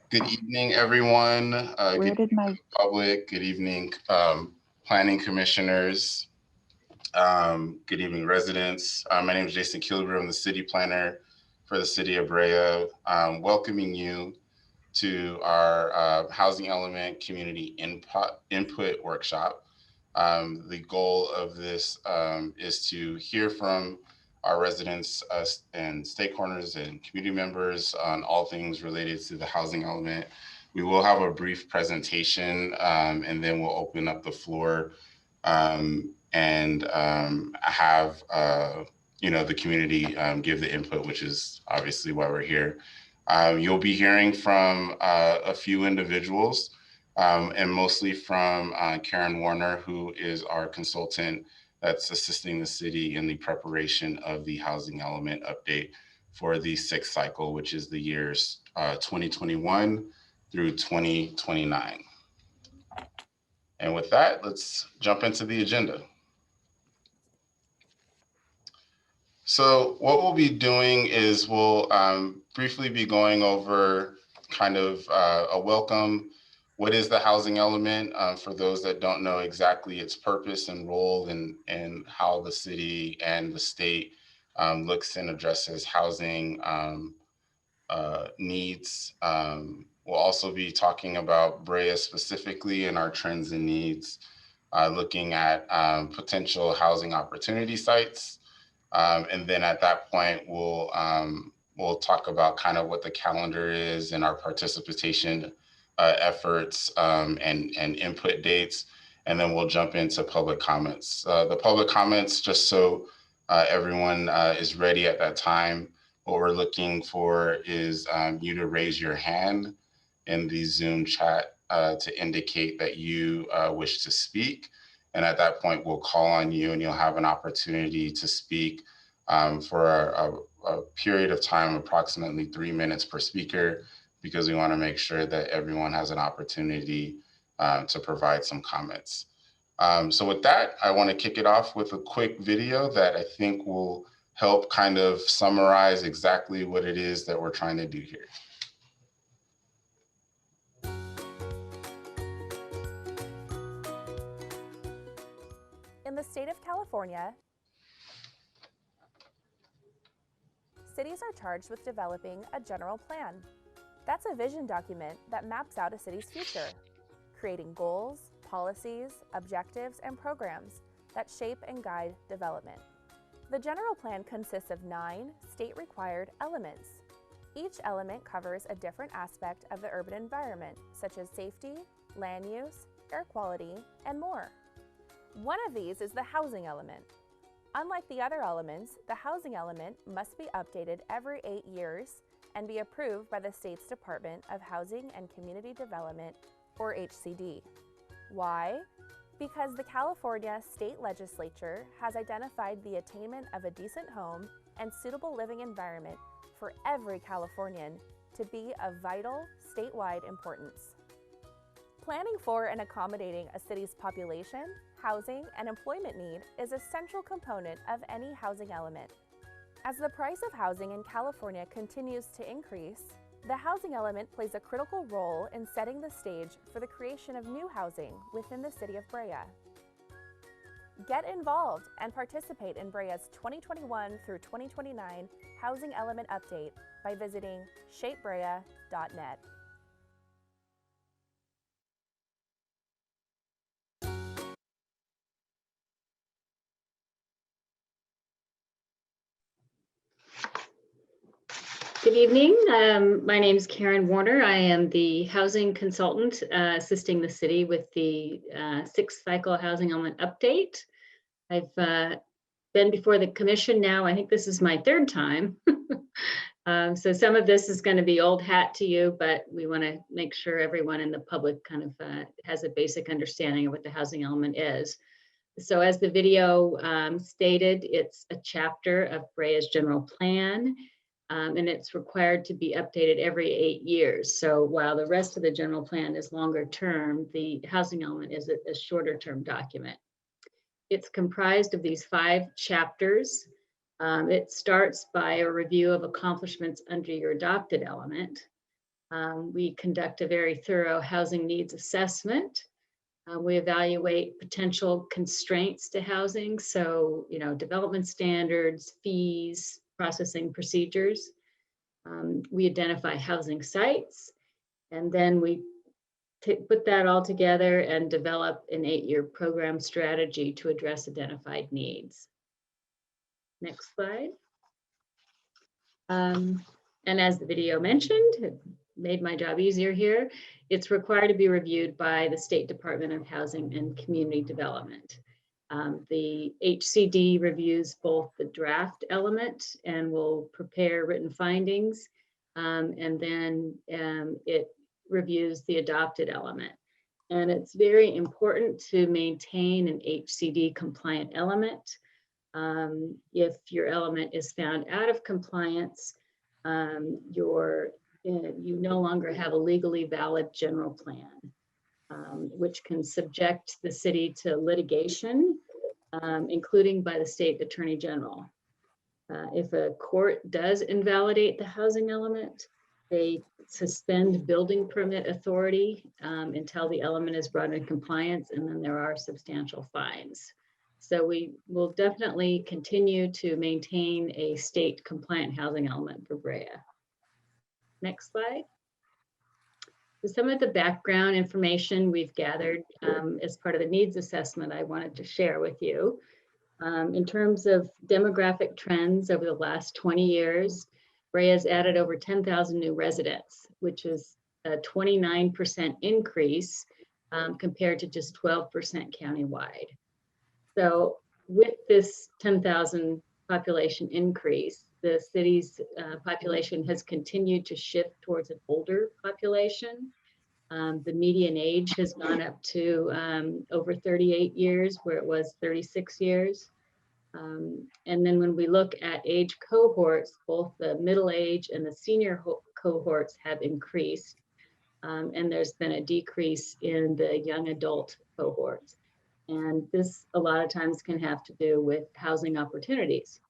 Good evening, everyone. Where Good did evening, my public. Good evening, planning commissioners. Good evening, residents. My name is Jason Kilbrew. I'm the city planner for the City of Brea. Welcoming you to our housing element community input workshop. The goal of this is to hear from our residents and stakeholders and community members on all things related to the housing element. We will have a brief presentation and then we'll open up the floor and have the community give the input, which is obviously why we're here. You'll be hearing from a few individuals and mostly from Karen Warner, who is our consultant that's assisting the city in the preparation of the housing element update for the sixth cycle, which is the years 2021 through 2029. And with that, let's jump into the agenda. So what we'll be doing is we'll briefly be going over kind of a welcome. What is the housing element for those that don't know exactly its purpose and role and how the city and the state looks and addresses housing needs. We'll also be talking about Brea specifically and our trends and needs, looking at potential housing opportunity sites. And then at that point, we'll talk about kind of what the calendar is and our participation efforts and input dates. And then we'll jump into public comments. The public comments, just so everyone is ready at that time, what we're looking for is you to raise your hand in the Zoom chat to indicate that you wish to speak. And at that point, we'll call on you and you'll have an opportunity to speak for a period of time, approximately 3 minutes per speaker, because we want to make sure that everyone has an opportunity to provide some comments. So with that, I want to kick it off with a quick video that I think will help kind of summarize exactly what it is that we're trying to do here. In the state of California, cities are charged with developing a general plan. That's a vision document that maps out a city's future, creating goals, policies, objectives, and programs that shape and guide development. The general plan consists of 9 state-required elements. Each element covers a different aspect of the urban environment, such as safety, land use, air quality, and more. One of these is the housing element. Unlike the other elements, the housing element must be updated every 8 years and be approved by the state's Department of Housing and Community Development, or HCD. Why? Because the California State Legislature has identified the attainment of a decent home and suitable living environment for every Californian to be of vital statewide importance. Planning for and accommodating a city's population, housing, and employment need is a central component of any housing element. As the price of housing in California continues to increase, the housing element plays a critical role in setting the stage for the creation of new housing within the City of Brea. Get involved and participate in Brea's 2021 through 2029 Housing Element Update by visiting shapebrea.net. Good evening. My name is Karen Warner. I am the housing consultant assisting the city with the sixth cycle housing element update. I've been before the commission now. I think this is my 3rd time. So some of this is going to be old hat to you, but we want to make sure everyone in the public kind of has a basic understanding of what the housing element is. So as the video stated, it's a chapter of Brea's general plan. And it's required to be updated every 8 years. So while the rest of the general plan is longer term, the housing element is a shorter term document. It's comprised of these 5 chapters. It starts by a review of accomplishments under your adopted element. We conduct a very thorough housing needs assessment. We evaluate potential constraints to housing. So, development standards, fees, processing procedures. We identify housing sites, and then we put that all together and develop an 8-year program strategy to address identified needs. Next slide. And as the video mentioned, it made my job easier here. It's required to be reviewed by the State Department of Housing and Community Development. The HCD reviews both the draft element and will prepare written findings, and then it reviews the adopted element. And it's very important to maintain an HCD compliant element. If your element is found out of compliance, you no longer have a legally valid general plan, which can subject the city to litigation, including by the state attorney general. If a court does invalidate the housing element, they suspend building permit authority until the element is brought in compliance, and then there are substantial fines. So we will definitely continue to maintain a state compliant housing element for Brea. Next slide. So some of the background information we've gathered as part of the needs assessment I wanted to share with you. In terms of demographic trends over the last 20 years, Brea has added over 10,000 new residents, which is a 29% increase compared to just 12% countywide. So with this 10,000 population increase, the city's population has continued to shift towards an older population. The median age has gone up to over 38 years, where it was 36 years. And then when we look at age cohorts, both the middle age and the senior cohorts have increased. And there's been a decrease in the young adult cohorts. And this a lot of times can have to do with housing opportunities.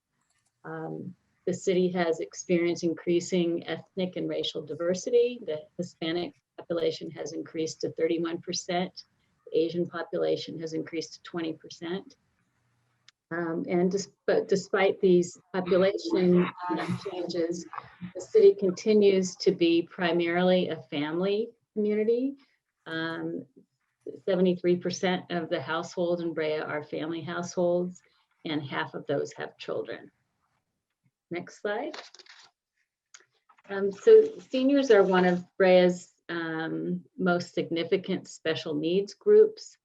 The city has experienced increasing ethnic and racial diversity. The Hispanic population has increased to 31%. The Asian population has increased to 20%. But despite these population changes, the city continues to be primarily a family community. 73% of the households in Brea are family households, and half of those have children. Next slide. So seniors are one of Brea's most significant special needs groups.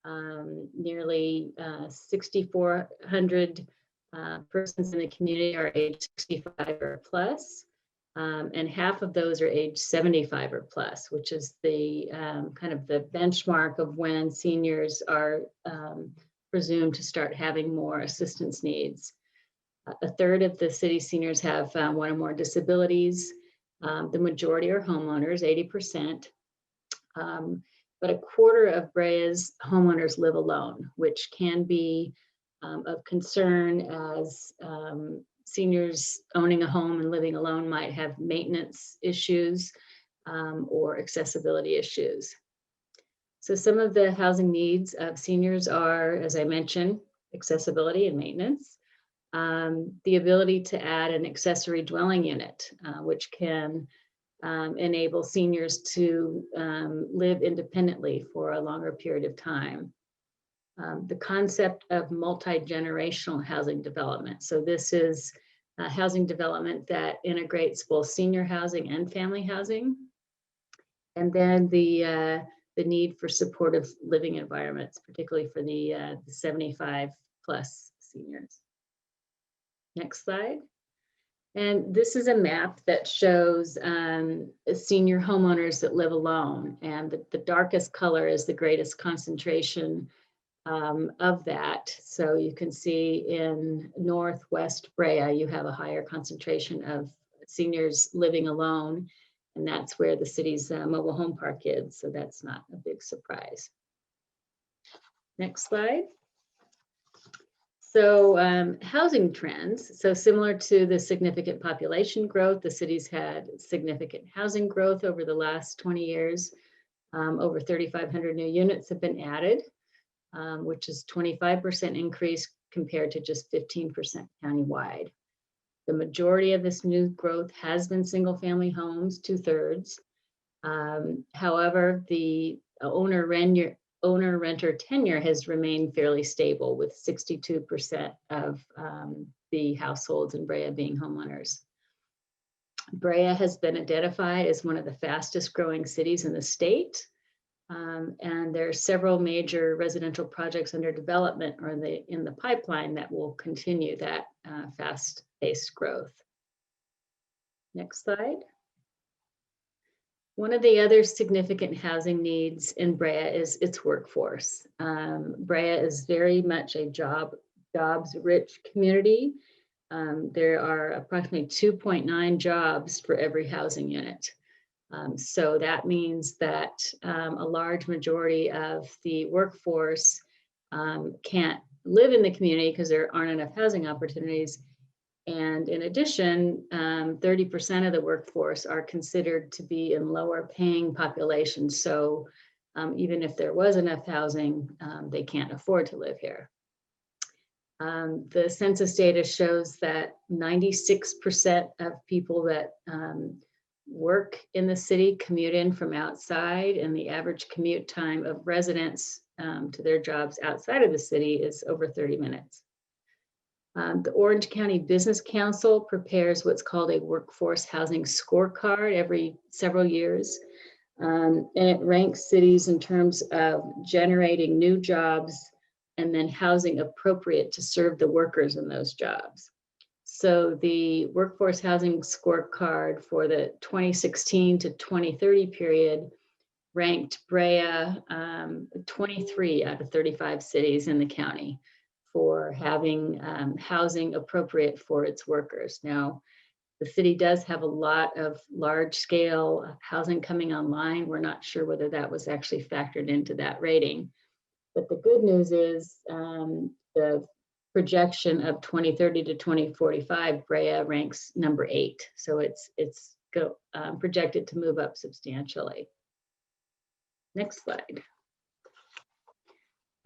Nearly 6,400 persons in the community are age 65 or plus, and half of those are age 75 or plus, which is the kind of the benchmark of when seniors are presumed to start having more assistance needs. A third of the city seniors have one or more disabilities. The majority are homeowners, 80%. But a quarter of Brea's homeowners live alone, which can be of concern, as seniors owning a home and living alone might have maintenance issues or accessibility issues. So some of the housing needs of seniors are, as I mentioned, accessibility and maintenance. The ability to add an accessory dwelling unit, which can enable seniors to live independently for a longer period of time. The concept of multi-generational housing development. So this is housing development that integrates both senior housing and family housing. And then the need for supportive living environments, particularly for the 75 plus seniors. Next slide. And this is a map that shows senior homeowners that live alone. And the darkest color is the greatest concentration of that. So you can see in Northwest Brea, you have a higher concentration of seniors living alone. And that's where the city's mobile home park is. So that's not a big surprise. Next slide. So housing trends, so similar to the significant population growth, the city's had significant housing growth over the last 20 years. Over 3,500 new units have been added, which is 25% increase compared to just 15% countywide. The majority of this new growth has been single family homes, 2/3. However, the owner-renter tenure has remained fairly stable, with 62% of the households in Brea being homeowners. Brea has been identified as one of the fastest growing cities in the state. And there are several major residential projects under development or in the pipeline that will continue that fast-paced growth. Next slide. One of the other significant housing needs in Brea is its workforce. Brea is very much a jobs-rich community. There are approximately 2.9 jobs for every housing unit. So that means that a large majority of the workforce can't live in the community because there aren't enough housing opportunities. And in addition, 30% of the workforce are considered to be in lower paying populations. So even if there was enough housing, they can't afford to live here. The census data shows that 96% of people that work in the city commute in from outside, and the average commute time of residents to their jobs outside of the city is over 30 minutes. The Orange County Business Council prepares what's called a workforce housing scorecard every several years. And it ranks cities in terms of generating new jobs and then housing appropriate to serve the workers in those jobs. So the workforce housing scorecard for the 2016 to 2030 period ranked Brea 23 out of 35 cities in the county for having housing appropriate for its workers. Now, the city does have a lot of large scale housing coming online. We're not sure whether that was actually factored into that rating. But the good news is the projection of 2030 to 2045, Brea ranks number 8. So it's projected to move up substantially. Next slide.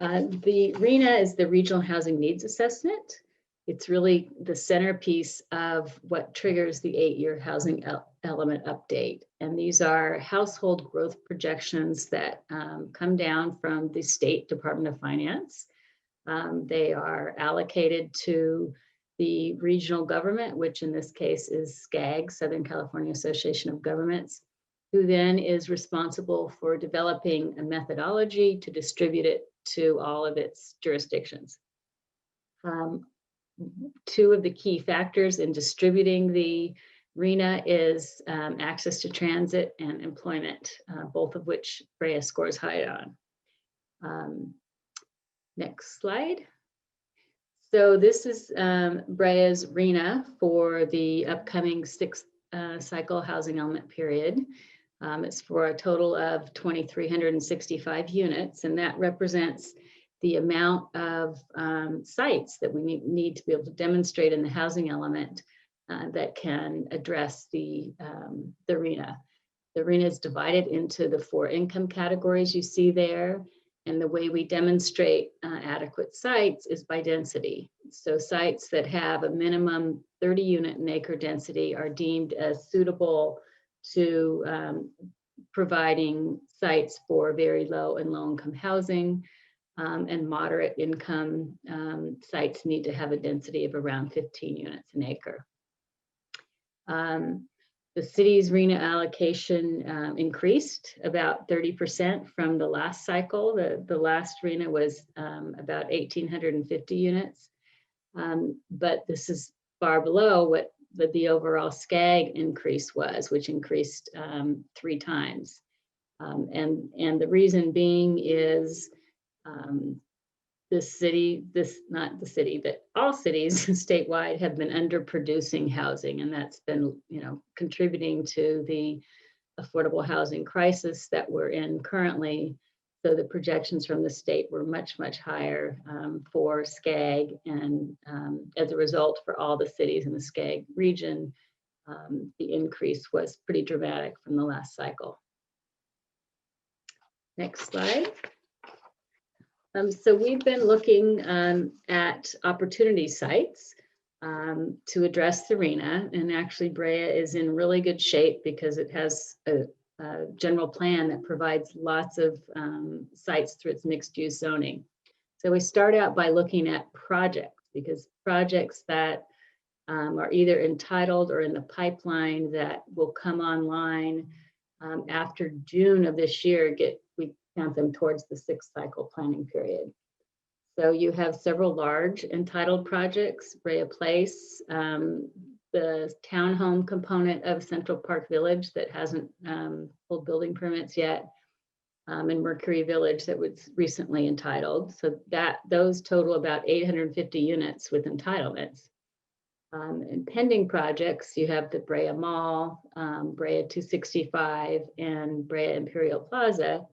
The RHNA is the Regional Housing Needs Assessment. It's really the centerpiece of what triggers the 8-year housing element update. And these are household growth projections that come down from the State Department of Finance. They are allocated to the regional government, which in this case is SCAG, Southern California Association of Governments, who then is responsible for developing a methodology to distribute it to all of its jurisdictions. Two of the key factors in distributing the RHNA is access to transit and employment, both of which Brea scores high on. Next slide. So this is Brea's RHNA for the upcoming 6th cycle housing element period. It's for a total of 2,365 units, and that represents the amount of sites that we need to be able to demonstrate in the housing element that can address the RHNA. The RHNA is divided into the 4 income categories you see there, and the way we demonstrate adequate sites is by density. So sites that have a minimum 30 unit and acre density are deemed as suitable to providing sites for very low and low income housing, and moderate income sites need to have a density of around 15 units an acre. The city's RHNA allocation increased about 30% from the last cycle. The last RHNA was about 1,850 units, but this is far below what the overall SCAG increase was, which increased 3 times. And the reason being is not the city, but all cities statewide have been underproducing housing, and that's been, contributing to the affordable housing crisis that we're in currently. So the projections from the state were much, much higher for SCAG, and as a result, for all the cities in the SCAG region, the increase was pretty dramatic from the last cycle. Next slide. So we've been looking at opportunity sites to address the RHNA, and actually Brea is in really good shape because it has a general plan that provides lots of sites through its mixed use zoning. So we start out by looking at projects, because projects that are either entitled or in the pipeline that will come online after June of this year, we count them towards the 6th cycle planning period. So you have several large entitled projects: Brea Place, the townhome component of Central Park Village that hasn't pulled building permits yet, and Mercury Village that was recently entitled. So those total about 850 units with entitlements. And pending projects, you have the Brea Mall, Brea 265, and Brea Imperial Plaza.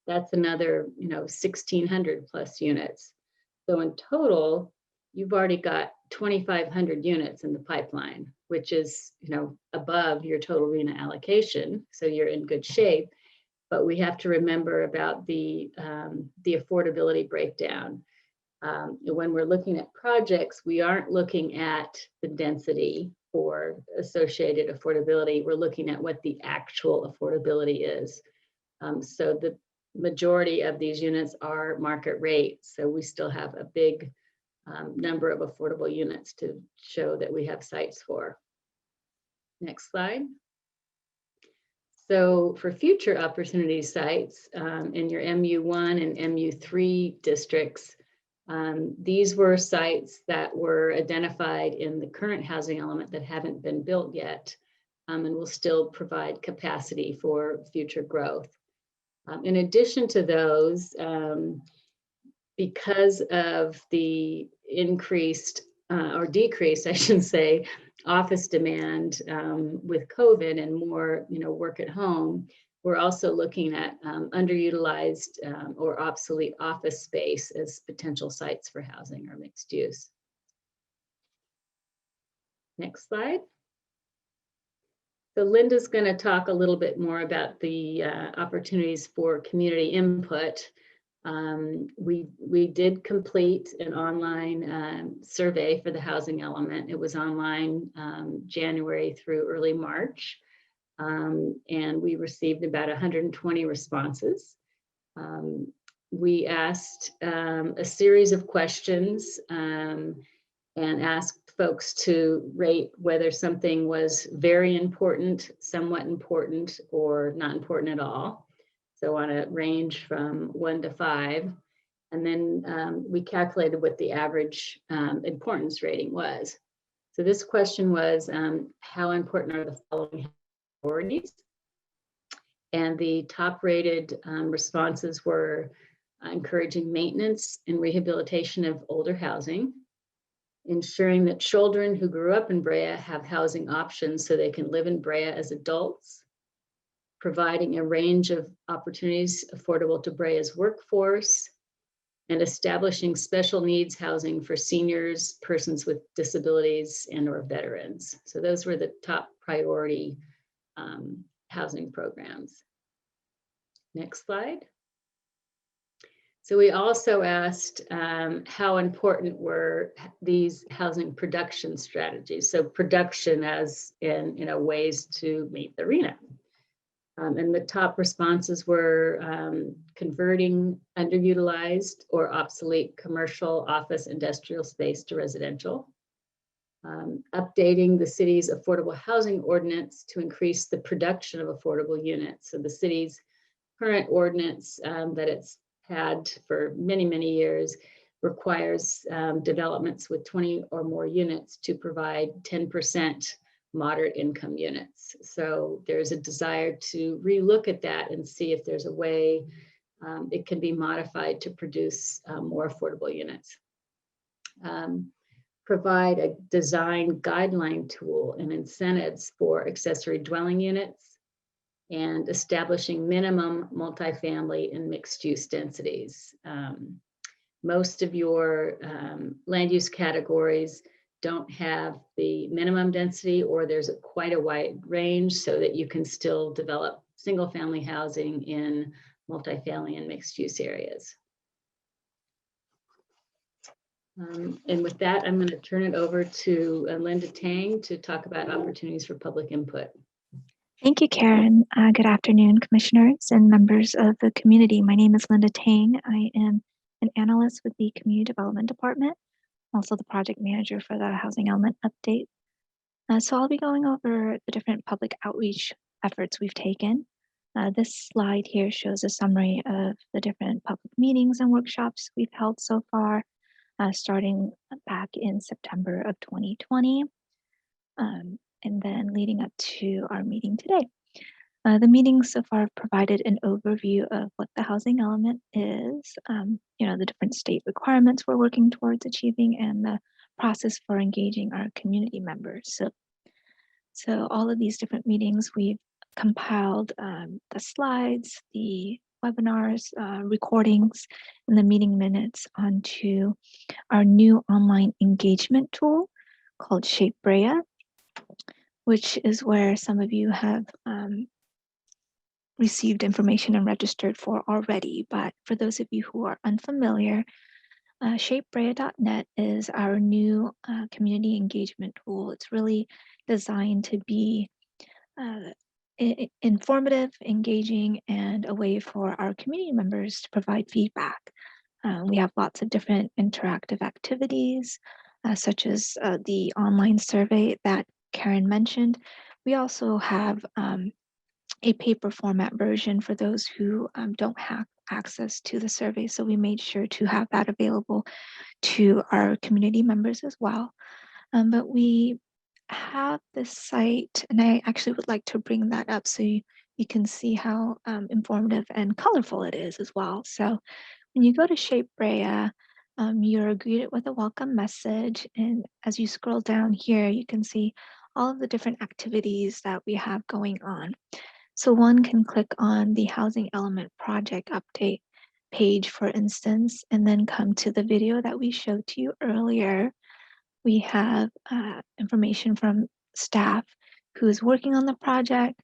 That's another, 1,600 plus units. So in total, you've already got 2,500 units in the pipeline, which is, above your total RHNA allocation. So you're in good shape. But we have to remember about the affordability breakdown. When we're looking at projects, we aren't looking at the density for associated affordability. We're looking at what the actual affordability is. So the majority of these units are market rate. So we still have a big number of affordable units to show that we have sites for. Next slide. So for future opportunity sites in your MU1 and MU3 districts, these were sites that were identified in the current housing element that haven't been built yet, and will still provide capacity for future growth. In addition to those, because of the increased or decreased, I should say, office demand with COVID and more, work at home, we're also looking at underutilized or obsolete office space as potential sites for housing or mixed use. Next slide. So Linda's going to talk a little bit more about the opportunities for community input. We did complete an online survey for the housing element. It was online January through early March, and we received about 120 responses. We asked a series of questions and asked folks to rate whether something was very important, somewhat important, or not important at all. So on a range from 1 to 5. And then we calculated what the average importance rating was. So this question was, how important are the following priorities? And the top rated responses were encouraging maintenance and rehabilitation of older housing, ensuring that children who grew up in Brea have housing options so they can live in Brea as adults, providing a range of opportunities affordable to Brea's workforce, and establishing special needs housing for seniors, persons with disabilities, and/or veterans. So those were the top priority housing programs. Next slide. So we also asked how important were these housing production strategies. So production as in, ways to meet the RHNA. And the top responses were converting underutilized or obsolete commercial, office, industrial space to residential, updating the city's affordable housing ordinance to increase the production of affordable units. So the city's current ordinance that it's had for many, many years requires developments with 20 or more units to provide 10% moderate income units. So there's a desire to relook at that and see if there's a way it can be modified to produce more affordable units. Provide a design guideline tool and incentives for accessory dwelling units, and establishing minimum multifamily and mixed-use densities. Most of your land use categories don't have the minimum density, or there's quite a wide range so that you can still develop single-family housing in multifamily and mixed-use areas. And with that, I'm going to turn it over to Linda Tang to talk about opportunities for public input. Thank you, Karen. Good afternoon, commissioners and members of the community. My name is Linda Tang. I am an analyst with the Community Development Department, also the project manager for the Housing Element Update. So I'll be going over the different public outreach efforts we've taken. This slide here shows a summary of the different public meetings and workshops we've held so far, starting back in September of 2020, and then leading up to our meeting today. The meetings so far have provided an overview of what the housing element is, the different state requirements we're working towards achieving, and the process for engaging our community members. So all of these different meetings, we've compiled the slides, the webinars, recordings, and the meeting minutes onto our new online engagement tool called Shape Brea, which is where some of you have received information and registered for already. But for those of you who are unfamiliar, shapebrea.net is our new community engagement tool. It's really designed to be informative, engaging, and a way for our community members to provide feedback. We have lots of different interactive activities, such as the online survey that Karen mentioned. We also have a paper format version for those who don't have access to the survey. So we made sure to have that available to our community members as well. But we have this site, and I actually would like to bring that up so you can see how informative and colorful it is as well. So when you go to Shape Brea, you're greeted with a welcome message. And as you scroll down here, you can see all of the different activities that we have going on. So one can click on the Housing Element Project Update page, for instance, and then come to the video that we showed to you earlier. We have information from staff who is working on the project,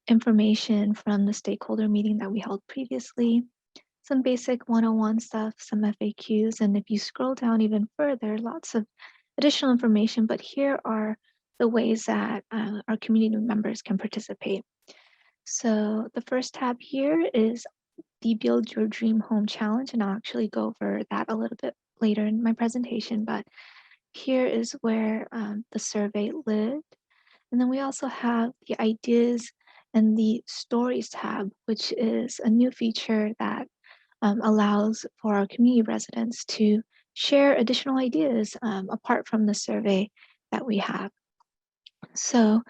information from the stakeholder meeting that we held previously, some basic 101 stuff, some FAQs, and if you scroll down even further, lots of additional information, but here are the ways that our community members can participate. So the first tab here is the Build Your Dream Home Challenge, and I'll actually go over that a little bit later in my presentation, but here is where the survey lived. And then we also have the Ideas and the Stories tab, which is a new feature that allows for our community residents to share additional ideas apart from the survey that we have. So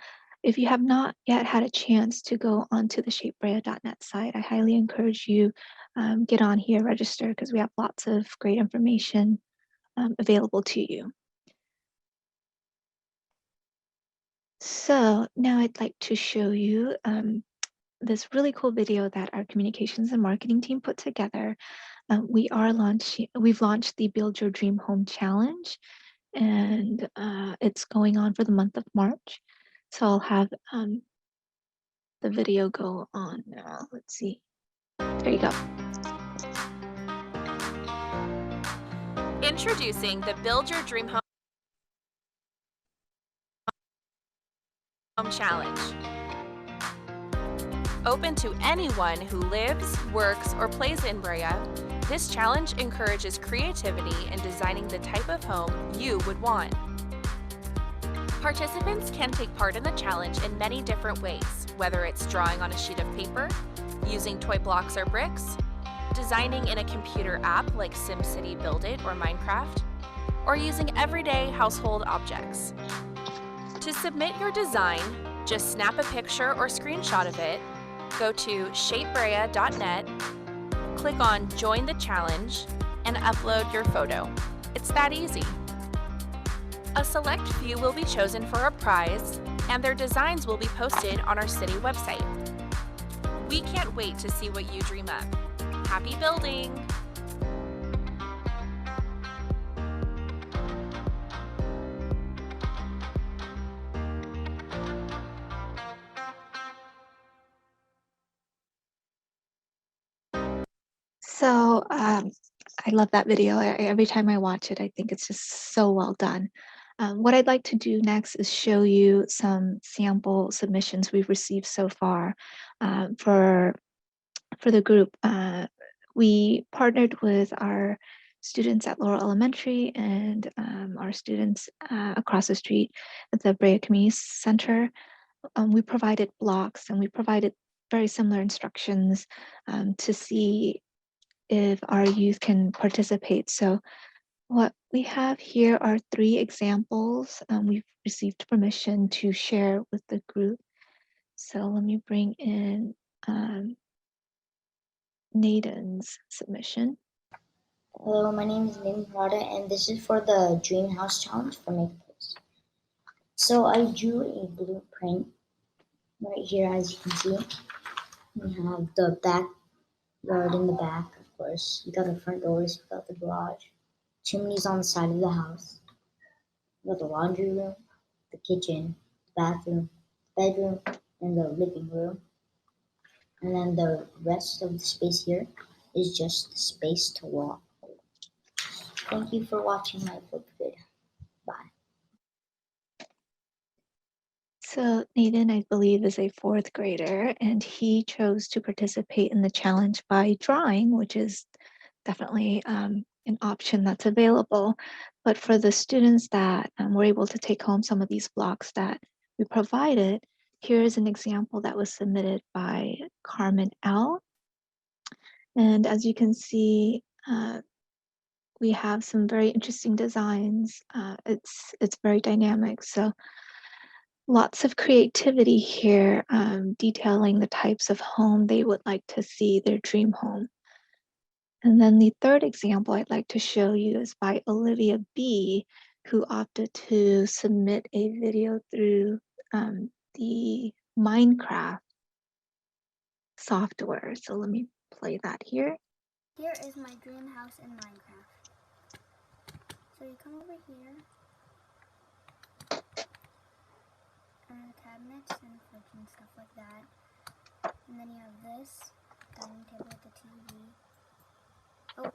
if you have not yet had a chance to go onto the shapebrea.net site, I highly encourage you get on here, register, because we have lots of great information available to you. So now I'd like to show you this really cool video that our communications and marketing team put together. We've launched the Build Your Dream Home Challenge, and it's going on for the month of March. So I'll have the video go on now. Let's see. There you go. Introducing the Build Your Dream Home Challenge. Open to anyone who lives, works, or plays in Brea, this challenge encourages creativity in designing the type of home you would want. Participants can take part in the challenge in many different ways, whether it's drawing on a sheet of paper, using toy blocks or bricks, designing in a computer app like SimCity Build It or Minecraft, or using everyday household objects. To submit your design, just snap a picture or screenshot of it, go to shapebrea.net, click on Join the Challenge, and upload your photo. It's that easy. A select few will be chosen for a prize, and their designs will be posted on our city website. We can't wait to see what you dream up. Happy building! So I love that video. Every time I watch it, I think it's just so well done. What I'd like to do next is show you some sample submissions we've received so far for the group. We partnered with our students at Laurel Elementary and our students across the street at the Brea Community Center. We provided blocks and we provided very similar instructions to see if our youth can participate. So what we have here are 3 examples we've received permission to share with the group. So let me bring in Naden's submission. Hello, my name is Naden Rada, and this is for the Dream House Challenge for Make a Post. So I drew a blueprint right here, as you can see. We have the backyard in the back, of course. We got the front doors, we got the garage, chimneys on the side of the house. We got the laundry room, the kitchen, the bathroom, bedroom, and the living room. And then the rest of the space here is just space to walk. Thank you for watching my flip vid. Bye. So Naden, I believe, is a 4th grader, and he chose to participate in the challenge by drawing, which is definitely an option that's available. But for the students that were able to take home some of these blocks that we provided, here's an example that was submitted by Carmen L. And as you can see, we have some very interesting designs. It's very dynamic. So lots of creativity here, detailing the types of home they would like to see, their dream home. And then the 3rd example I'd like to show you is by Olivia B., who opted to submit a video through the Minecraft software. So let me play that here. Here is my dream house in Minecraft. So you come over here, and the cabinets and fridge and stuff like that. And then you have this dining table with the TV. Oh, okay.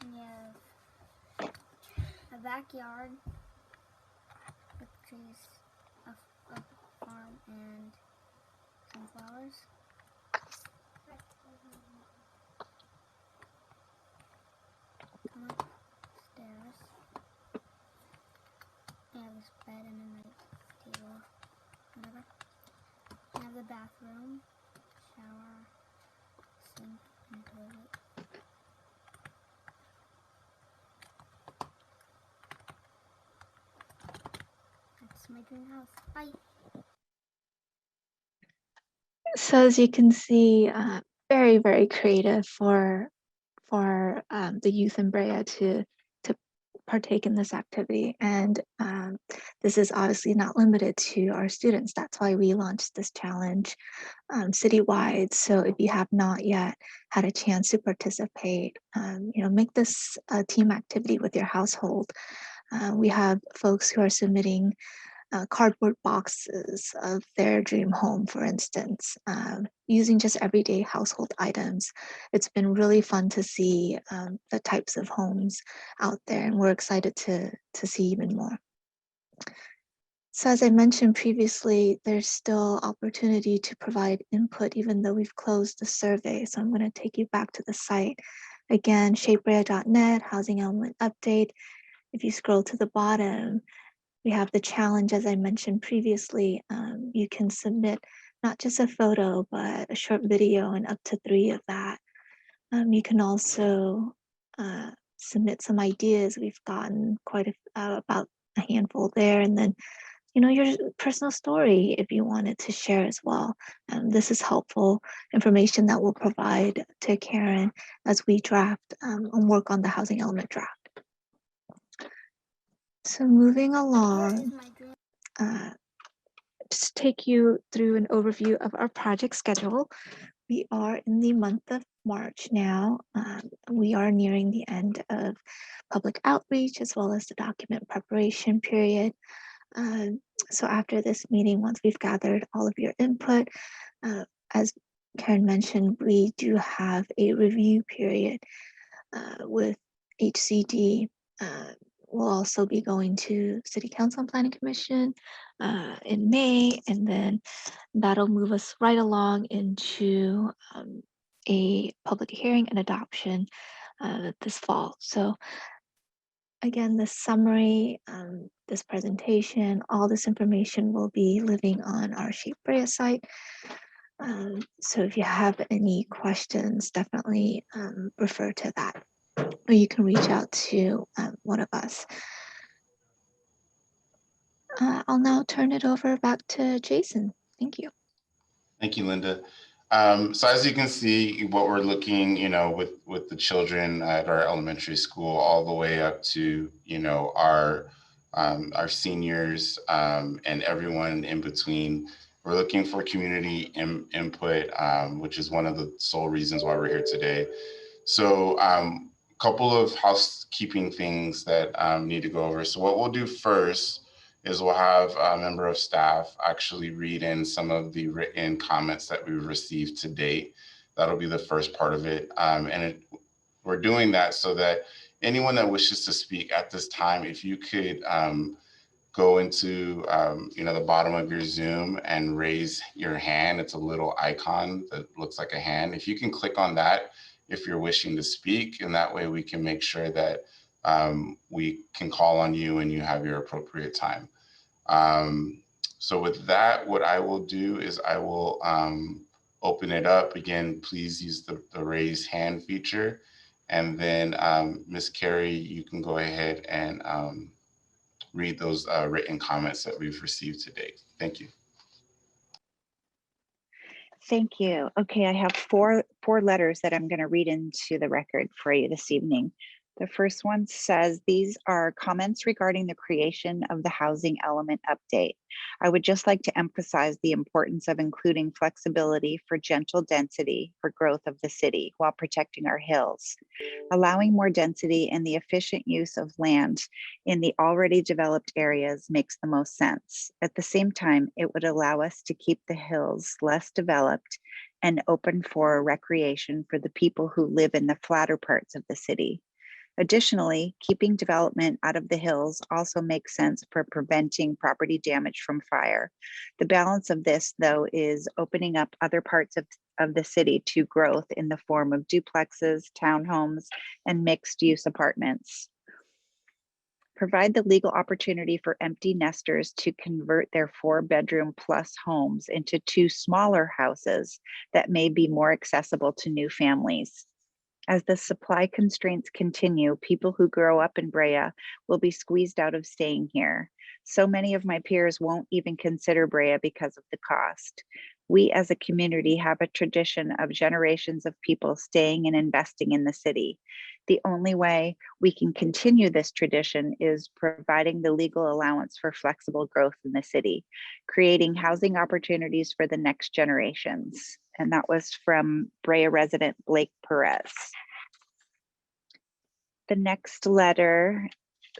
And you have a backyard with trees, a farm, and some flowers. Come upstairs. I have this bed and a night table, whatever. I have the bathroom, shower, sink, and toilet. That's my dream house. Bye. So as you can see, very, very creative for the youth in Brea to partake in this activity. And this is obviously not limited to our students. That's why we launched this challenge citywide. So if you have not yet had a chance to participate, make this a team activity with your household. We have folks who are submitting cardboard boxes of their dream home, for instance, using just everyday household items. It's been really fun to see the types of homes out there, and we're excited to see even more. So as I mentioned previously, there's still opportunity to provide input even though we've closed the survey. So I'm going to take you back to the site. Again, shapebrea.net, housing element update. If you scroll to the bottom, we have the challenge, as I mentioned previously. You can submit not just a photo, but a short video and up to 3 of that. You can also submit some ideas. We've gotten quite about a handful there. And then, your personal story if you wanted to share as well. This is helpful information that we'll provide to Karen as we draft and work on the housing element draft. So moving along just take you through an overview of our project schedule. We are in the month of March now. We are nearing the end of public outreach as well as the document preparation period. So after this meeting, once we've gathered all of your input, as Karen mentioned, we do have a review period with HCD. We'll also be going to City Council and Planning Commission in May, and then that'll move us right along into a public hearing and adoption this fall. So again, this summary, this presentation, all this information will be living on our Shape Brea site. So if you have any questions, definitely refer to that, or you can reach out to one of us. I'll now turn it over back to Jason. Thank you. Thank you, Linda. So as you can see, what we're looking, with the children at our elementary school, all the way up to, our seniors and everyone in between. We're looking for community input, which is one of the sole reasons why we're here today. So a couple of housekeeping things that need to go over. So what we'll do first is we'll have a member of staff actually read in some of the written comments that we've received to date. That'll be the first part of it. We're doing that so that anyone that wishes to speak at this time, if you could go into the bottom of your Zoom and raise your hand. It's a little icon that looks like a hand. If you can click on that, if you're wishing to speak, and that way we can make sure that we can call on you and you have your appropriate time. So with that, what I will do is I will open it up. Again, please use the raise hand feature. And then Ms. Carey, you can go ahead and read those written comments that we've received today. Thank you. Thank you. Okay, I have four letters that I'm going to read into the record for you this evening. The first one says, these are comments regarding the creation of the housing element update. I would just like to emphasize the importance of including flexibility for gentle density for growth of the city while protecting our hills. Allowing more density and the efficient use of land in the already developed areas makes the most sense. At the same time, it would allow us to keep the hills less developed and open for recreation for the people who live in the flatter parts of the city. Additionally, keeping development out of the hills also makes sense for preventing property damage from fire. The balance of this, though, is opening up other parts of the city to growth in the form of duplexes, townhomes, and mixed-use apartments. Provide the legal opportunity for empty nesters to convert their 4-bedroom plus homes into 2 smaller houses that may be more accessible to new families. As the supply constraints continue, people who grow up in Brea will be squeezed out of staying here. So many of my peers won't even consider Brea because of the cost. We as a community have a tradition of generations of people staying and investing in the city. The only way we can continue this tradition is providing the legal allowance for flexible growth in the city, creating housing opportunities for the next generations. And that was from Brea resident Blake Perez. The next letter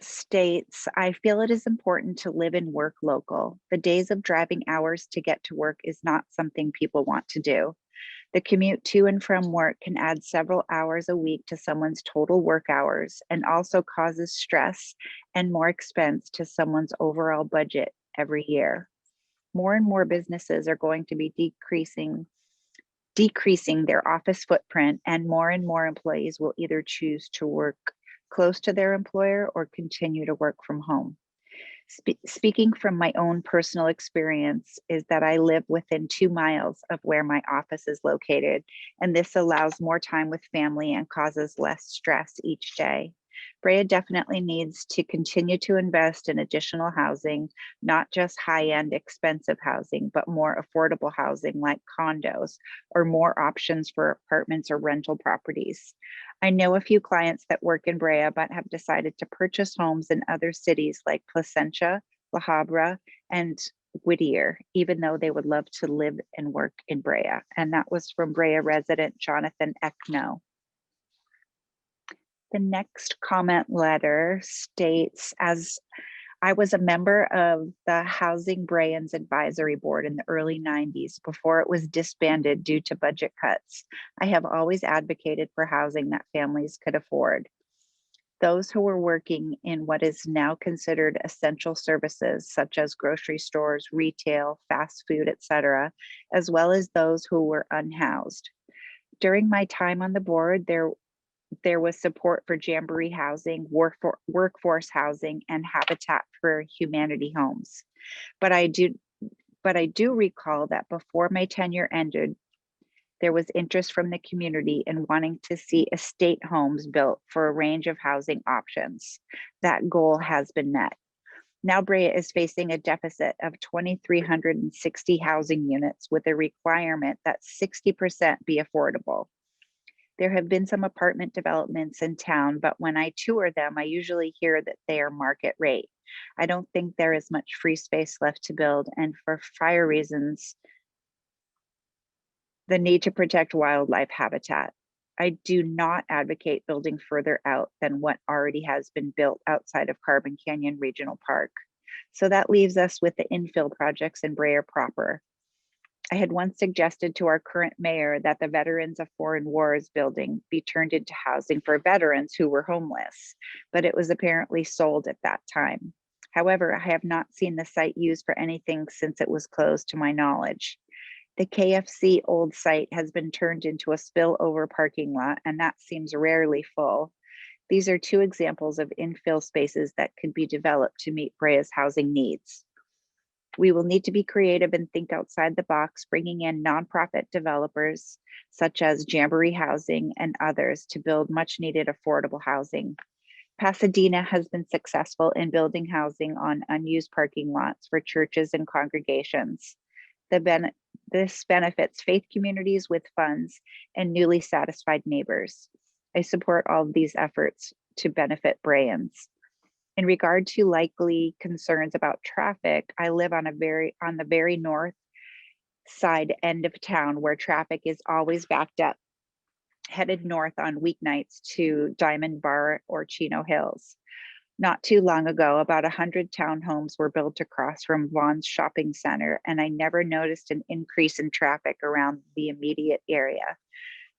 states, I feel it is important to live and work local. The days of driving hours to get to work is not something people want to do. The commute to and from work can add several hours a week to someone's total work hours and also causes stress and more expense to someone's overall budget every year. More and more businesses are going to be decreasing their office footprint, and more employees will either choose to work close to their employer or continue to work from home. Speaking from my own personal experience is that I live within 2 miles of where my office is located, and this allows more time with family and causes less stress each day. Brea definitely needs to continue to invest in additional housing, not just high-end expensive housing, but more affordable housing like condos or more options for apartments or rental properties. I know a few clients that work in Brea but have decided to purchase homes in other cities like Placentia, La Habra, and Whittier, even though they would love to live and work in Brea. And that was from Brea resident Jonathan Eckno. The next comment letter states, as I was a member of the Housing Breans Advisory Board in the early 90s before it was disbanded due to budget cuts. I have always advocated for housing that families could afford. Those who were working in what is now considered essential services, such as grocery stores, retail, fast food, etc., as well as those who were unhoused. During my time on the board, there was support for Jamboree housing, workforce housing, and Habitat for Humanity homes. But I do recall that before my tenure ended, there was interest from the community in wanting to see estate homes built for a range of housing options. That goal has been met. Now Brea is facing a deficit of 2,360 housing units with a requirement that 60% be affordable. There have been some apartment developments in town, but when I tour them, I usually hear that they are market rate. I don't think there is much free space left to build, and for fire reasons, the need to protect wildlife habitat. I do not advocate building further out than what already has been built outside of Carbon Canyon Regional Park. So that leaves us with the infill projects in Brea proper. I had once suggested to our current mayor that the Veterans of Foreign Wars building be turned into housing for veterans who were homeless, but it was apparently sold at that time. However, I have not seen the site used for anything since it was closed to my knowledge. The KFC old site has been turned into a spillover parking lot, and that seems rarely full. These are two examples of infill spaces that could be developed to meet Brea's housing needs. We will need to be creative and think outside the box, bringing in nonprofit developers such as Jamboree Housing and others to build much needed affordable housing. Pasadena has been successful in building housing on unused parking lots for churches and congregations. This benefits faith communities with funds and newly satisfied neighbors. I support all of these efforts to benefit Breans. In regard to likely concerns about traffic, I live on the very north side end of town where traffic is always backed up, headed north on weeknights to Diamond Bar or Chino Hills. Not too long ago, about 100 townhomes were built across from Vaughn's shopping center, and I never noticed an increase in traffic around the immediate area.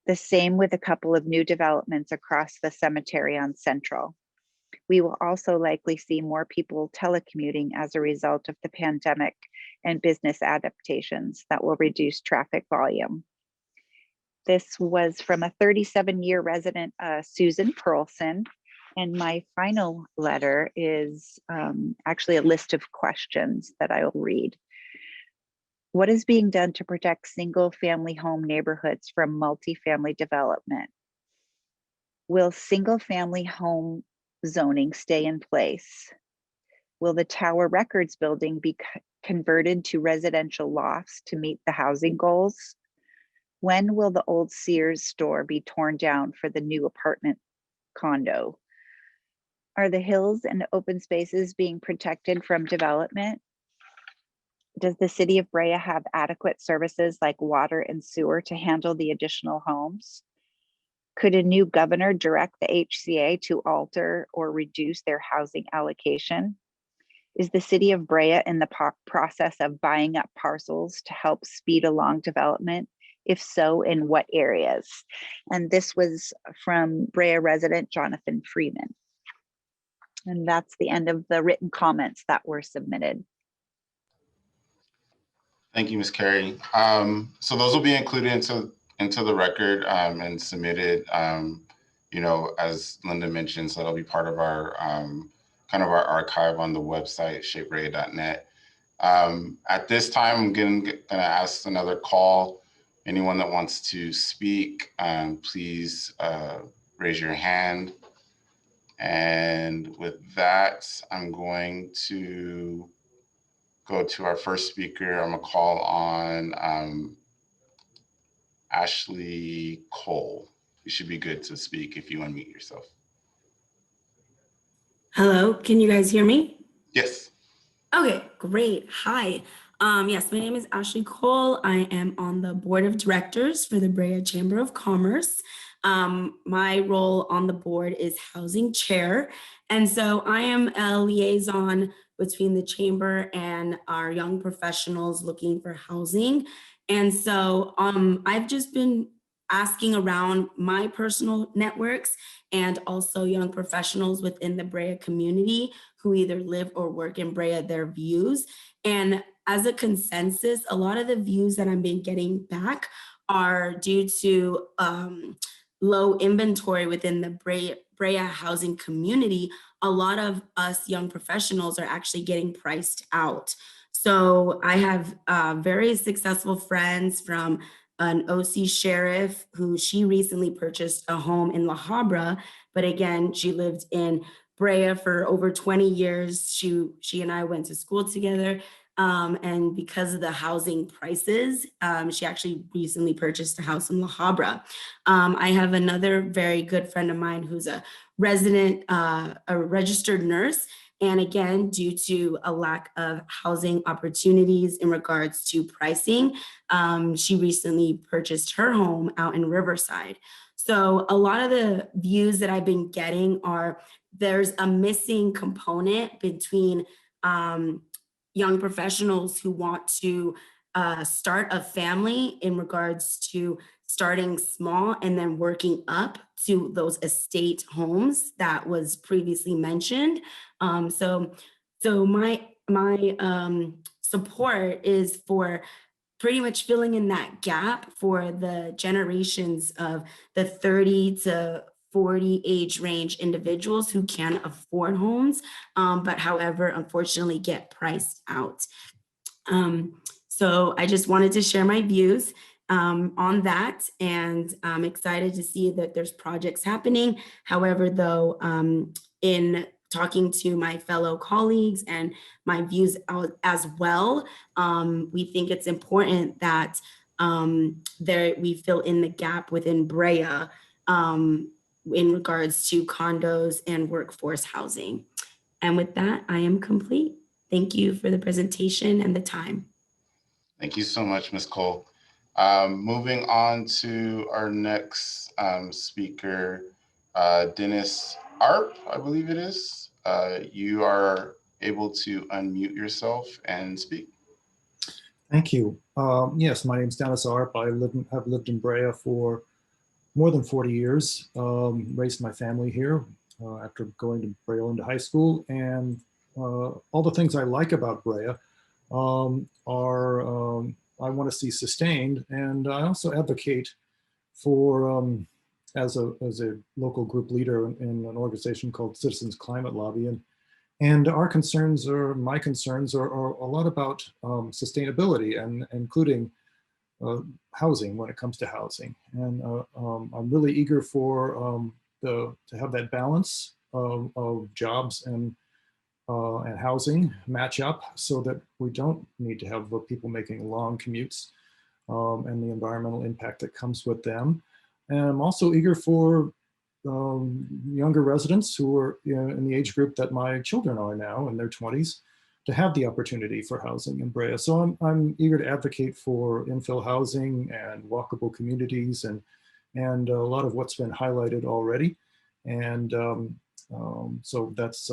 The same with a couple of new developments across the cemetery on Central. We will also likely see more people telecommuting as a result of the pandemic and business adaptations that will reduce traffic volume. This was from a 37-year resident, Susan Pearlson. And my final letter is actually a list of questions that I will read. What is being done to protect single-family home neighborhoods from multifamily development? Will single-family home zoning stay in place? Will the Tower Records building be converted to residential lofts to meet the housing goals? When will the old Sears store be torn down for the new apartment condo? Are the hills and open spaces being protected from development? Does the city of Brea have adequate services like water and sewer to handle the additional homes? Could a new governor direct the HCA to alter or reduce their housing allocation? Is the city of Brea in the process of buying up parcels to help speed along development? If so, in what areas? And this was from Brea resident Jonathan Freeman. And that's the end of the written comments that were submitted. Thank you, Ms. Carey. So those will be included into the record and submitted, as Linda mentioned, so that'll be part of our kind of our archive on the website, shapebrea.net. At this time, I'm gonna ask another call. Anyone that wants to speak, please raise your hand. And with that, I'm going to go to our first speaker. I'm gonna call on Ashley Cole. You should be good to speak if you unmute yourself. Hello, can you guys hear me? Yes. Okay, great. Hi, Yes, my name is Ashley Cole. I am on the board of directors for the Brea Chamber of Commerce. My role on the board is housing chair. And so I am a liaison between the chamber and our young professionals looking for housing. And so I've just been asking around my personal networks and also young professionals within the Brea community who either live or work in Brea, their views. And as a consensus, a lot of the views that I've been getting back are due to low inventory within the Brea housing community. A lot of us young professionals are actually getting priced out. So I have very successful friends from an OC sheriff who she recently purchased a home in La Habra, but again, she lived in Brea for over 20 years. She and I went to school together. And because of the housing prices, she actually recently purchased a house in La Habra. I have another very good friend of mine who's a resident, a registered nurse. And again, due to a lack of housing opportunities in regards to pricing, she recently purchased her home out in Riverside. So a lot of the views that I've been getting are there's a missing component between young professionals who want to start a family in regards to starting small and then working up to those estate homes that was previously mentioned. So my support is for pretty much filling in that gap for the generations of the 30 to 40 age range individuals who can afford homes, but however, unfortunately get priced out. So I just wanted to share my views on that, and I'm excited to see that there's projects happening. However, though, in talking to my fellow colleagues and my views out as well, we think it's important that we fill in the gap within Brea in regards to condos and workforce housing. And with that, I am complete. Thank you for the presentation and the time. Thank you so much, Ms. Cole. Moving on to our next speaker, Dennis Arp, I believe it is. You are able to unmute yourself and speak. Thank you. Yes, my name is Dennis Arp. I have lived in Brea for more than 40 years, raised my family here after going to Brea into high school. And all the things I like about Brea I want to see sustained. And I also advocate for, as a local group leader in an organization called Citizens Climate Lobby. And my concerns are a lot about sustainability and including housing when it comes to housing. And I'm really eager for to have that balance of jobs and housing match up so that we don't need to have people making long commutes and the environmental impact that comes with them. And I'm also eager for younger residents who are in the age group that my children are now in their 20s to have the opportunity for housing in Brea. So I'm eager to advocate for infill housing and walkable communities and a lot of what's been highlighted already. And so that's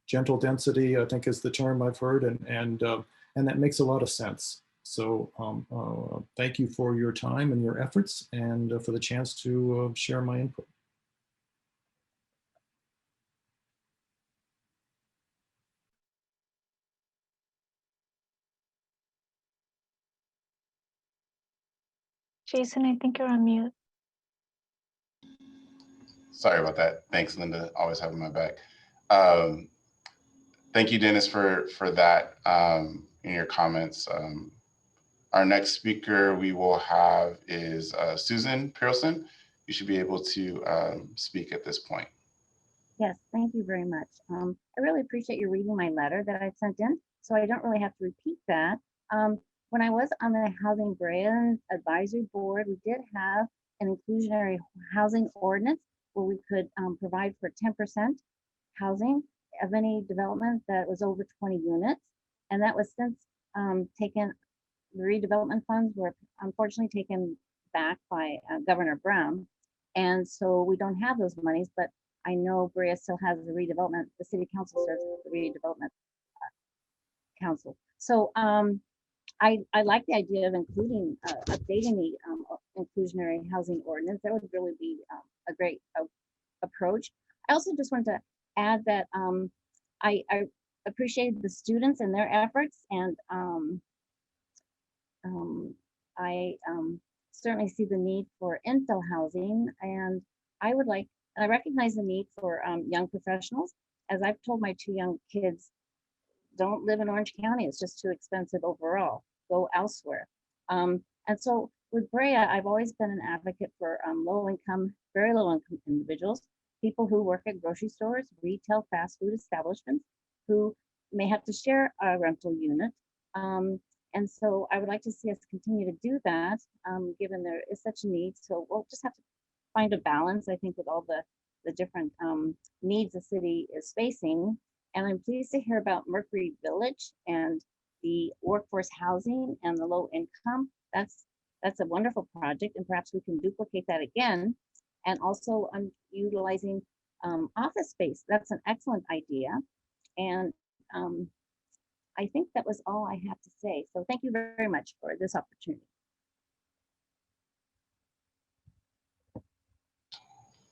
gentle density, I think is the term I've heard, and that makes a lot of sense. So thank you for your time and your efforts and for the chance to share my input. Jason, I think you're on mute. Sorry about that. Thanks, Linda. Always having my back. Thank you, Dennis, for that in your comments. Our next speaker we will have is Susan Pearlson. You should be able to speak at this point. Yes, thank you very much. I really appreciate you reading my letter that I sent in, so I don't really have to repeat that. When I was on the Housing Brea Advisory Board, we did have an inclusionary housing ordinance where we could provide for 10% housing of any development that was over 20 units. And that was since taken, the redevelopment funds were unfortunately taken back by Governor Brown. And so we don't have those monies, but I know Brea still has the redevelopment, the city council serves as the redevelopment council. So I like the idea of including, updating the inclusionary housing ordinance. That would really be a great approach. I also just wanted to add that I appreciate the students and their efforts, and I certainly see the need for infill housing, and I recognize the need for young professionals. As I've told my 2 young kids, don't live in Orange County, it's just too expensive overall, go elsewhere. And so with Brea, I've always been an advocate for low income, very low income individuals, people who work at grocery stores, retail, fast food establishments, who may have to share a rental unit. And so I would like to see us continue to do that, given there is such a need. So we'll just have to find a balance, I think, with all the different needs the city is facing. And I'm pleased to hear about Mercury Village and the workforce housing and the low income. That's a wonderful project, and perhaps we can duplicate that again. And also utilizing office space. That's an excellent idea. And I think that was all I have to say. So thank you very much for this opportunity.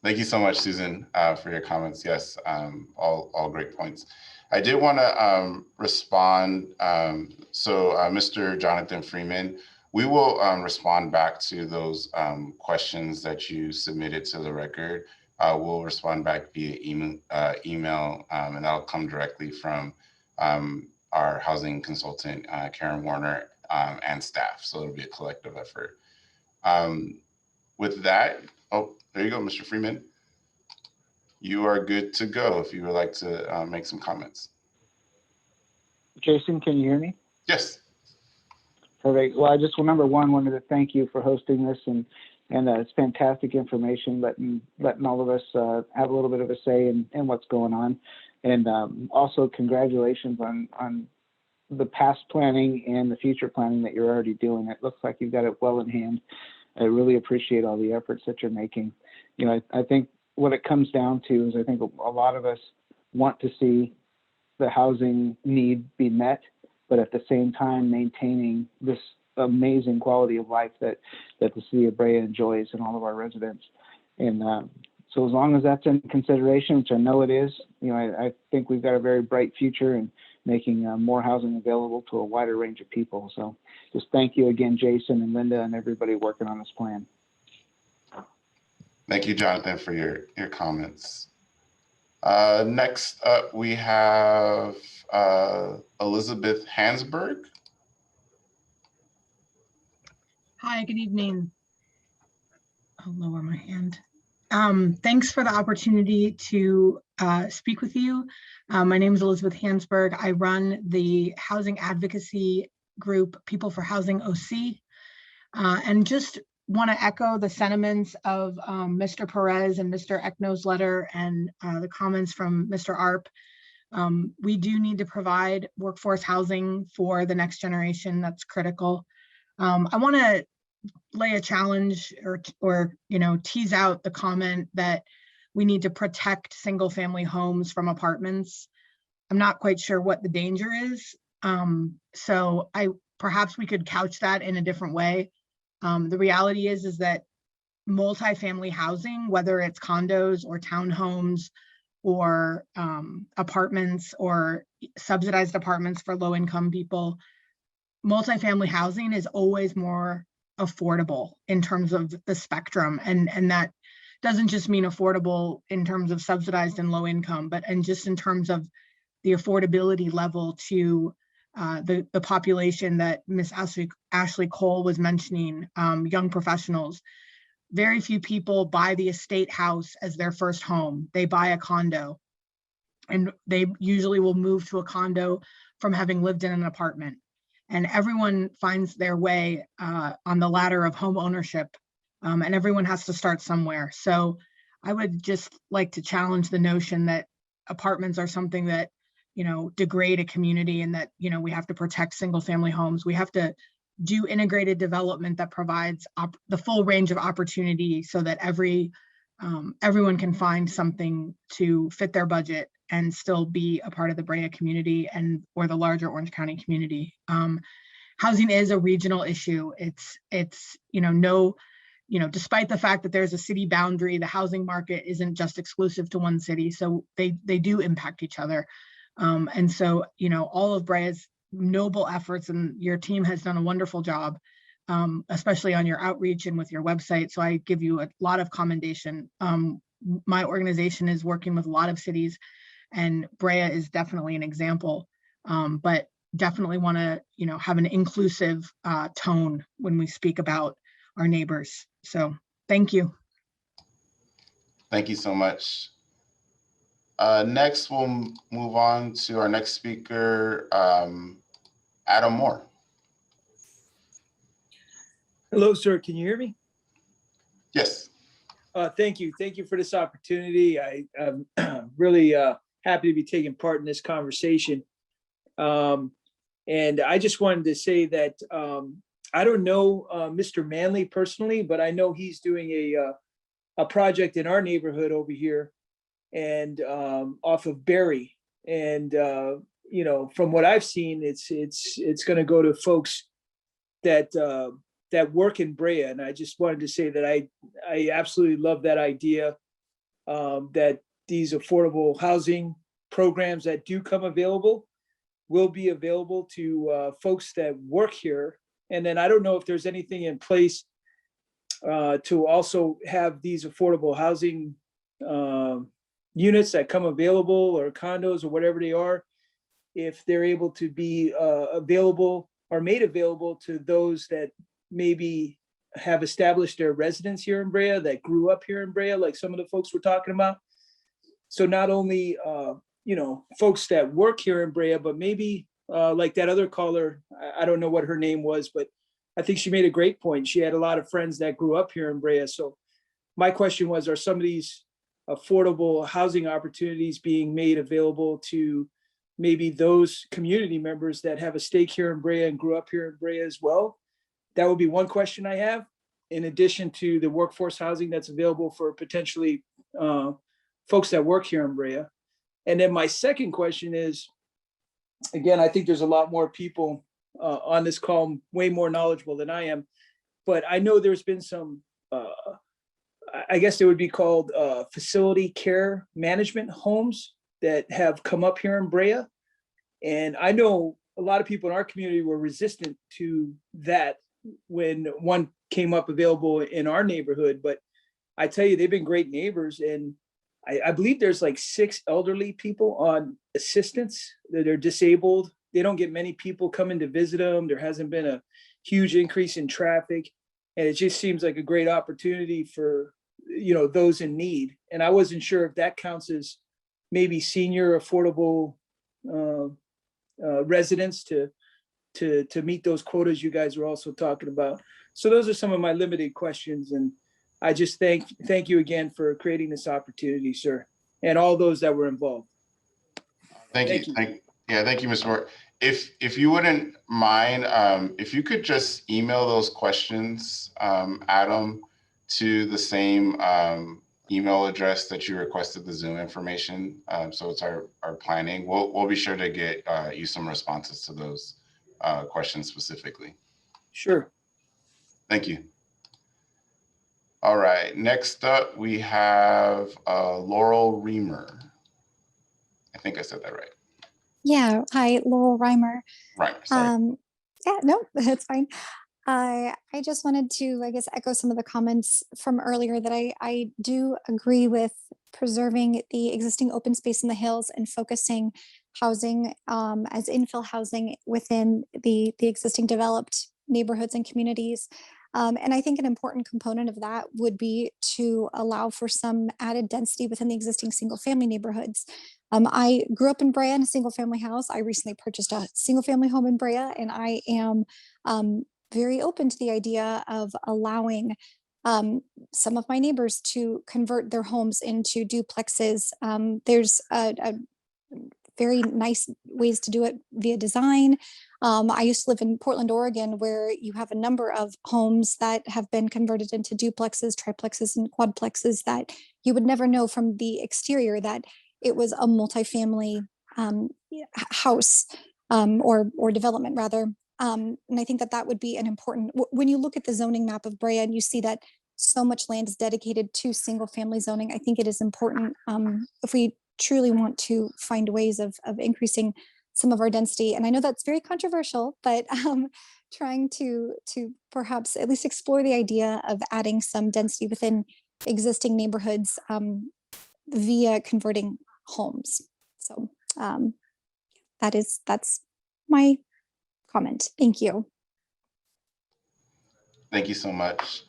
Thank you so much, Susan, for your comments. Yes, all great points. I did want to respond. Mr. Jonathan Freeman, we will respond back to those questions that you submitted to the record. We'll respond back via email, and that'll come directly from our housing consultant, Karen Warner, and staff. So it'll be a collective effort. With that, oh, there you go, Mr. Freeman. You are good to go if you would like to make some comments. Jason, can you hear me? Yes. Perfect. Well, I just, number one, wanted to thank you for hosting this, and it's fantastic information, letting all of us have a little bit of a say in what's going on. And also congratulations on the past planning and the future planning that you're already doing. It looks like you've got it well in hand. I really appreciate all the efforts that you're making. You know, I think what it comes down to is I think a lot of us want to see the housing need be met, but at the same time maintaining this amazing quality of life that the city of Brea enjoys and all of our residents. And so as long as that's in consideration, which I know it is, you know, I think we've got a very bright future in making more housing available to a wider range of people. So just thank you again, Jason and Linda and everybody working on this plan. Thank you, Jonathan, for your comments. Next up, we have Elizabeth Hansberg. Hi, good evening. I'll lower my hand. Thanks for the opportunity to speak with you. My name is Elizabeth Hansberg. I run the housing advocacy group, People for Housing OC, and just want to echo the sentiments of Mr. Perez and Mr. Ekno's letter and the comments from Mr. Arp. We do need to provide workforce housing for the next generation. That's critical. I want to lay a challenge or tease out the comment that we need to protect single family homes from apartments. I'm not quite sure what the danger is. So perhaps we could couch that in a different way. The reality is that multifamily housing, whether it's condos or townhomes or apartments or subsidized apartments for low income people, multifamily housing is always more affordable in terms of the spectrum. And that doesn't just mean affordable in terms of subsidized and low income, but just in terms of the affordability level to the population that Ms. Ashley Cole was mentioning, young professionals. Very few people buy the estate house as their first home. They buy a condo, and they usually will move to a condo from having lived in an apartment. And everyone finds their way on the ladder of home ownership, and everyone has to start somewhere. So I would just like to challenge the notion that apartments are something that degrade a community and that, we have to protect single family homes. We have to do integrated development that provides the full range of opportunity so that everyone can find something to fit their budget and still be a part of the Brea community or the larger Orange County community. Housing is a regional issue. Despite the fact that there's a city boundary, the housing market isn't just exclusive to one city. So they do impact each other. And so, all of Brea's noble efforts, and your team has done a wonderful job, especially on your outreach and with your website. So I give you a lot of commendation. My organization is working with a lot of cities, and Brea is definitely an example, but definitely want to, have an inclusive tone when we speak about our neighbors. So thank you. Thank you so much. Next, we'll move on to our next speaker, Adam Moore. Hello, sir. Can you hear me? Yes. Thank you. Thank you for this opportunity. I'm really happy to be taking part in this conversation. And I just wanted to say that I don't know Mr. Manley personally, but I know he's doing a project in our neighborhood over here and off of Berry. And from what I've seen, it's going to go to folks that work in Brea. And I just wanted to say that I absolutely love that idea, that these affordable housing programs that do come available will be available to folks that work here. And then I don't know if there's anything in place to also have these affordable housing units that come available, or condos or whatever they are, if they're able to be available or made available to those that maybe have established their residence here in Brea, that grew up here in Brea, like some of the folks we're talking about. So not only folks that work here in Brea, but maybe like that other caller, I don't know what her name was, but I think she made a great point. She had a lot of friends that grew up here in Brea. So my question was, are some of these affordable housing opportunities being made available to maybe those community members that have a stake here in Brea and grew up here in Brea as well? That would be one question I have, in addition to the workforce housing that's available for potentially folks that work here in Brea. And then my second question is, again, I think there's a lot more people on this call, way more knowledgeable than I am, but I know there's been some, I guess they would be called facility care management homes that have come up here in Brea. And I know a lot of people in our community were resistant to that when one came up available in our neighborhood, but I tell you, they've been great neighbors. And I believe there's like 6 elderly people on assistance that are disabled. They don't get many people coming to visit them. There hasn't been a huge increase in traffic. And it just seems like a great opportunity for, those in need. And I wasn't sure if that counts as maybe senior affordable residents to meet those quotas you guys were also talking about. So those are some of my limited questions. And I just thank you again for creating this opportunity, sir, and all those that were involved. Thank you. Thank you, Mr. Moore. If you wouldn't mind, if you could just email those questions, Adam, to the same email address that you requested the Zoom information. So it's our planning. We'll be sure to get you some responses to those questions specifically. Sure. Thank you. All right, next up we have Laurel Reamer. I think I said that right. Yeah, hi, Laurel Reimer. Right, sorry. Yeah, no, that's fine. I just wanted to, I guess, echo some of the comments from earlier that I do agree with preserving the existing open space in the hills and focusing housing as infill housing within the existing developed neighborhoods and communities. And I think an important component of that would be to allow for some added density within the existing single family neighborhoods. I grew up in Brea in a single family house. I recently purchased a single family home in Brea, and I am very open to the idea of allowing some of my neighbors to convert their homes into duplexes. There's a very nice ways to do it via design. I used to live in Portland, Oregon, where you have a number of homes that have been converted into duplexes, triplexes, and quadplexes that you would never know from the exterior that it was a multifamily house or development rather. And I think that would be an important, when you look at the zoning map of Brea and you see that so much land is dedicated to single family zoning, I think it is important if we truly want to find ways of increasing some of our density. And I know that's very controversial, but trying to perhaps at least explore the idea of adding some density within existing neighborhoods via converting homes. So that's my comment. Thank you. Thank you so much.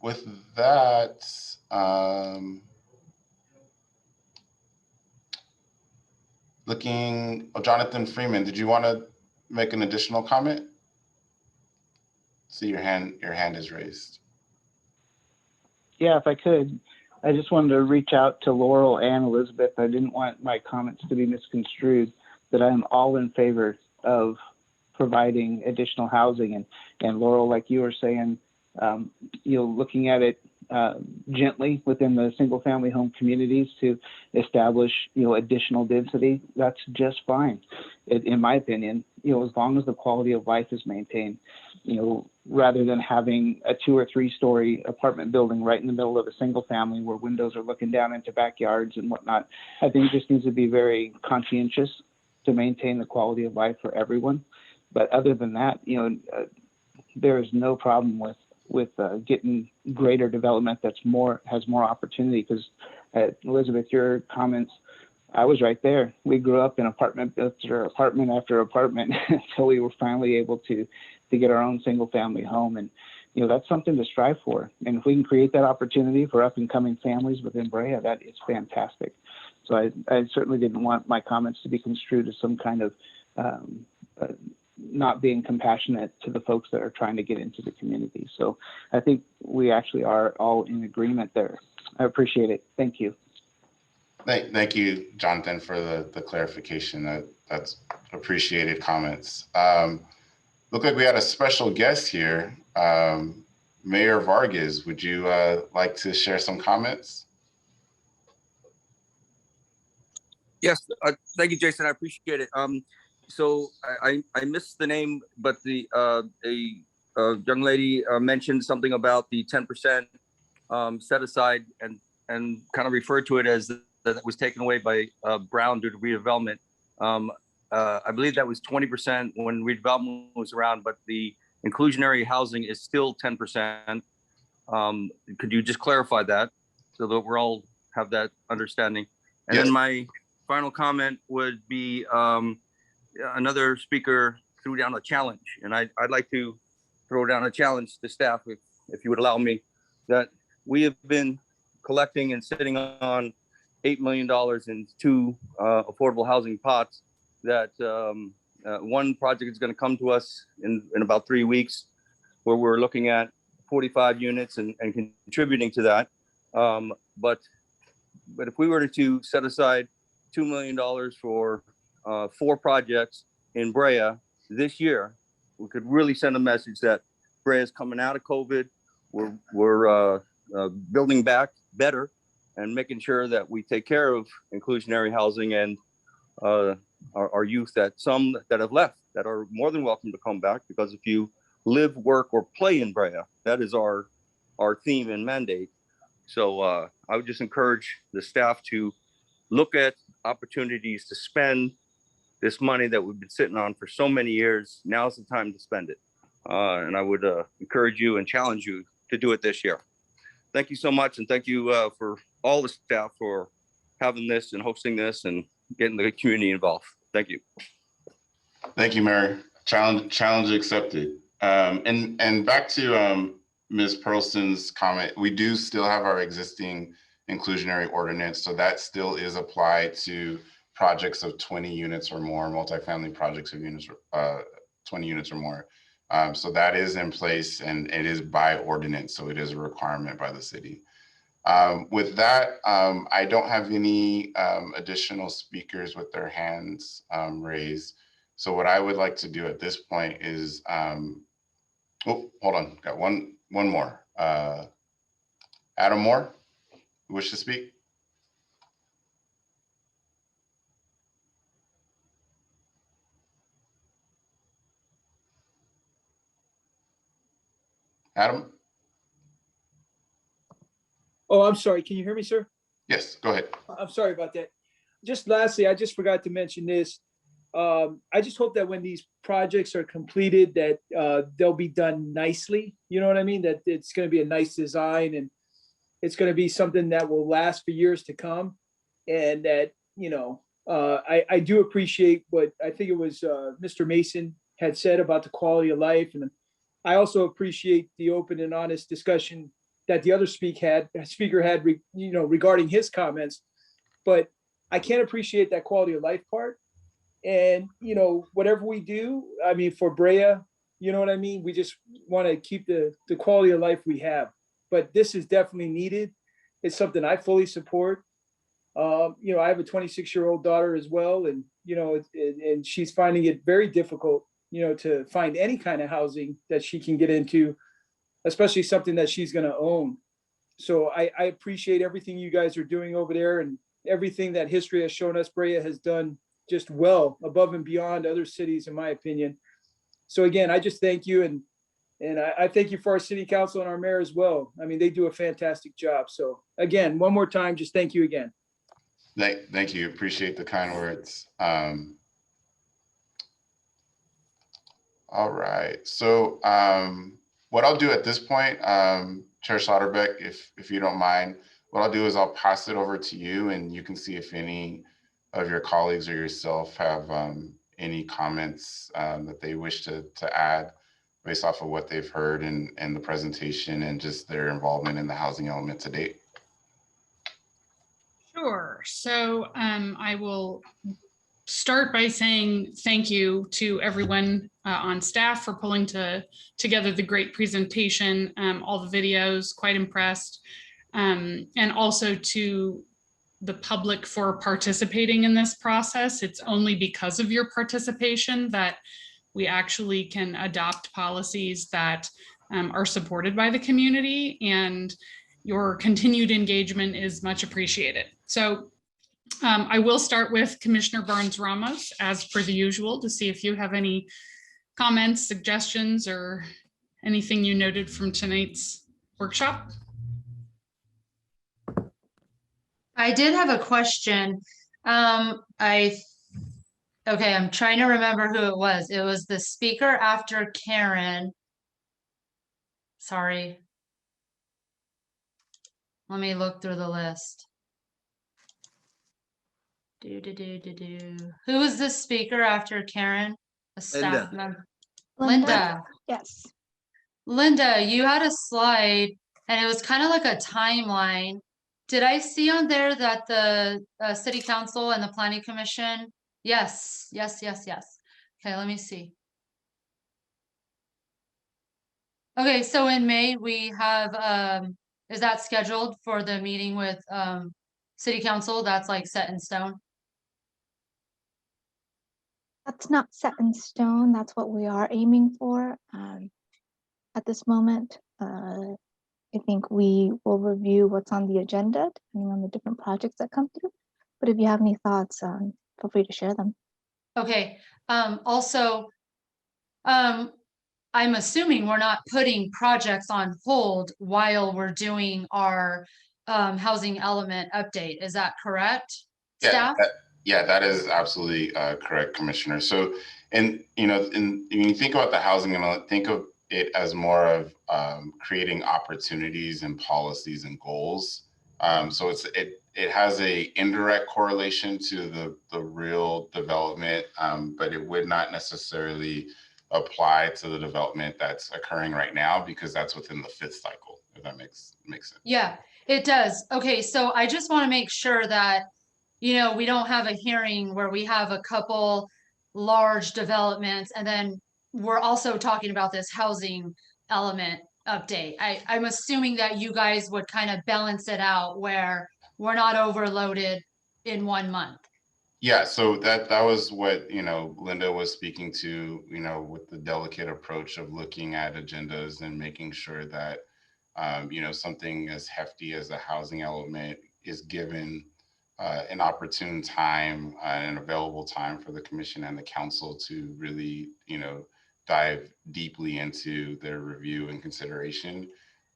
With that, Jonathan Freeman, did you want to make an additional comment? See your hand is raised. Yeah, if I could, I just wanted to reach out to Laurel and Elizabeth. I didn't want my comments to be misconstrued, that I'm all in favor of providing additional housing. And Laurel, like you were saying, looking at it gently within the single family home communities to establish, additional density, that's just fine. In my opinion, as long as the quality of life is maintained, rather than having a 2 or 3 story apartment building right in the middle of a single family where windows are looking down into backyards and whatnot. I think it just needs to be very conscientious to maintain the quality of life for everyone. But other than that, there is no problem with getting greater development has more opportunity. Because Elizabeth, your comments, I was right there. We grew up in apartment after apartment after apartment until we were finally able to get our own single family home. And that's something to strive for. And if we can create that opportunity for up and coming families within Brea, that is fantastic. So I certainly didn't want my comments to be construed as some kind of not being compassionate to the folks that are trying to get into the community. So I think we actually are all in agreement there. I appreciate it. Thank you. Thank you, Jonathan, for the clarification. That's appreciated comments. Look like we had a special guest here. Mayor Vargas, would you like to share some comments? Yes, thank you, Jason. I appreciate it. So I missed the name, but the young lady mentioned something about the 10% set aside and kind of referred to it as that was taken away by Brown due to redevelopment. I believe that was 20% when redevelopment was around, but the inclusionary housing is still 10%. Could you just clarify that so that we're all have that understanding? And then my final comment would be another speaker threw down a challenge, and I'd like to throw down a challenge to staff, if you would allow me, that we have been collecting and sitting on $8 million in 2 affordable housing pots that one project is going to come to us in about 3 weeks, where we're looking at 45 units and contributing to that. But if we were to set aside $2 million for 4 projects in Brea this year, we could really send a message that Brea is coming out of COVID. We're building back better and making sure that we take care of inclusionary housing and our youth, that some that have left that are more than welcome to come back, because if you live, work, or play in Brea, that is our theme and mandate. So I would just encourage the staff to look at opportunities to spend this money that we've been sitting on for so many years. Now's the time to spend it. And I would encourage you and challenge you to do it this year. Thank you so much. And thank you for all the staff for having this and hosting this and getting the community involved. Thank you. Thank you, Mayor. Challenge accepted. And back to Ms. Pearlston's comment, we do still have our existing inclusionary ordinance. So that still is applied to projects of 20 units or more, multifamily projects of 20 units or more. So that is in place, and it is by ordinance. So it is a requirement by the city. With that, I don't have any additional speakers with their hands raised. So what I would like to do at this point is, oh, hold on, got one more. Adam Moore, you wish to speak? Adam? Oh, I'm sorry. Can you hear me, sir? Yes, go ahead. I'm sorry about that. Just lastly, I just forgot to mention this. I just hope that when these projects are completed, that they'll be done nicely. You know what I mean? That it's going to be a nice design and it's going to be something that will last for years to come. And that, you know, I do appreciate what I think it was Mr. Mason had said about the quality of life. And I also appreciate the open and honest discussion that the other speaker had, you know, regarding his comments. But I can't appreciate that quality of life part. And, you know, whatever we do, I mean, for Brea, you know what I mean? We just want to keep the quality of life we have. But this is definitely needed. It's something I fully support. You know, I have a 26-year-old daughter as well. And, you know, and she's finding it very difficult, you know, to find any kind of housing that she can get into, especially something that she's going to own. So I appreciate everything you guys are doing over there, and everything that history has shown us Brea has done just well above and beyond other cities, in my opinion. So again, I just thank you. And I thank you for our city council and our mayor as well. I mean, they do a fantastic job. So again, one more time, just thank you again. Thank you. Appreciate the kind words. All right. So what I'll do at this point, Chair Slaughterbeck, if you don't mind, what I'll do is I'll pass it over to you, and you can see if any of your colleagues or yourself have any comments that they wish to add based off of what they've heard in the presentation and just their involvement in the housing element to date. Sure. So I will start by saying thank you to everyone on staff for pulling together the great presentation, all the videos, quite impressed, and also to the public for participating in this process. It's only because of your participation that we actually can adopt policies that are supported by the community, and your continued engagement is much appreciated. So I will start with Commissioner Barnes-Ramos, as per the usual, to see if you have any comments, suggestions, or anything you noted from tonight's workshop. I did have a question. Okay, I'm trying to remember who it was. It was the speaker after Karen. Sorry. Let me look through the list. Who was the speaker after Karen? A staff member. Linda. Yes. Linda, you had a slide and it was kind of like a timeline. Did I see on there that the city council and the planning commission? Yes. Okay, let me see. Okay, so in May we have, is that scheduled for the meeting with city council? That's like set in stone? That's not set in stone. That's what we are aiming for at this moment. I think we will review what's on the agenda depending on the different projects that come through. But if you have any thoughts, feel free to share them. Okay. Also, I'm assuming we're not putting projects on hold while we're doing our housing element update. Is that correct, staff? That is absolutely correct, Commissioner. So, and when you think about the housing element, think of it as more of creating opportunities and policies and goals. So it has a indirect correlation to the real development, but it would not necessarily apply to the development that's occurring right now, because that's within the fifth cycle, if that makes sense. Yeah, it does. Okay, so I just want to make sure that, we don't have a hearing where we have a couple large developments and then we're also talking about this housing element update. I'm assuming that you guys would kind of balance it out where we're not overloaded in 1 month. Yeah, so that was what, Linda was speaking to, with the delicate approach of looking at agendas and making sure that, something as hefty as a housing element is given an opportune time and available time for the commission and the council to really, dive deeply into their review and consideration.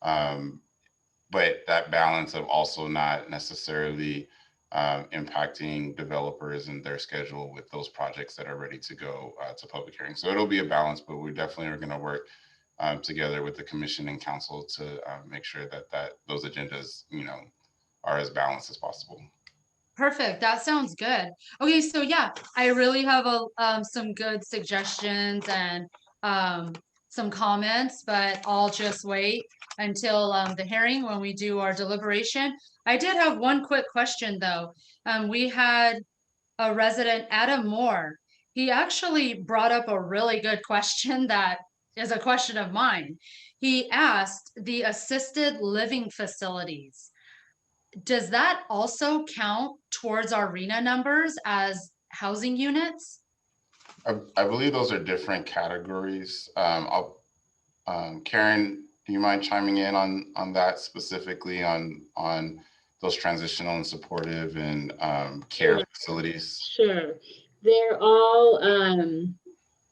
But that balance of also not necessarily impacting developers and their schedule with those projects that are ready to go to public hearing. So it'll be a balance, but we definitely are going to work together with the commission and council to make sure that those agendas, are as balanced as possible. Perfect. That sounds good. Okay, so yeah, I really have some good suggestions and some comments, but I'll just wait until the hearing when we do our deliberation. I did have one quick question though. We had a resident, Adam Moore. He actually brought up a really good question that is a question of mine. He asked the assisted living facilities. Does that also count towards our RHNA numbers as housing units? I believe those are different categories. Karen, do you mind chiming in on that specifically on those transitional and supportive and care facilities? Sure. They're all,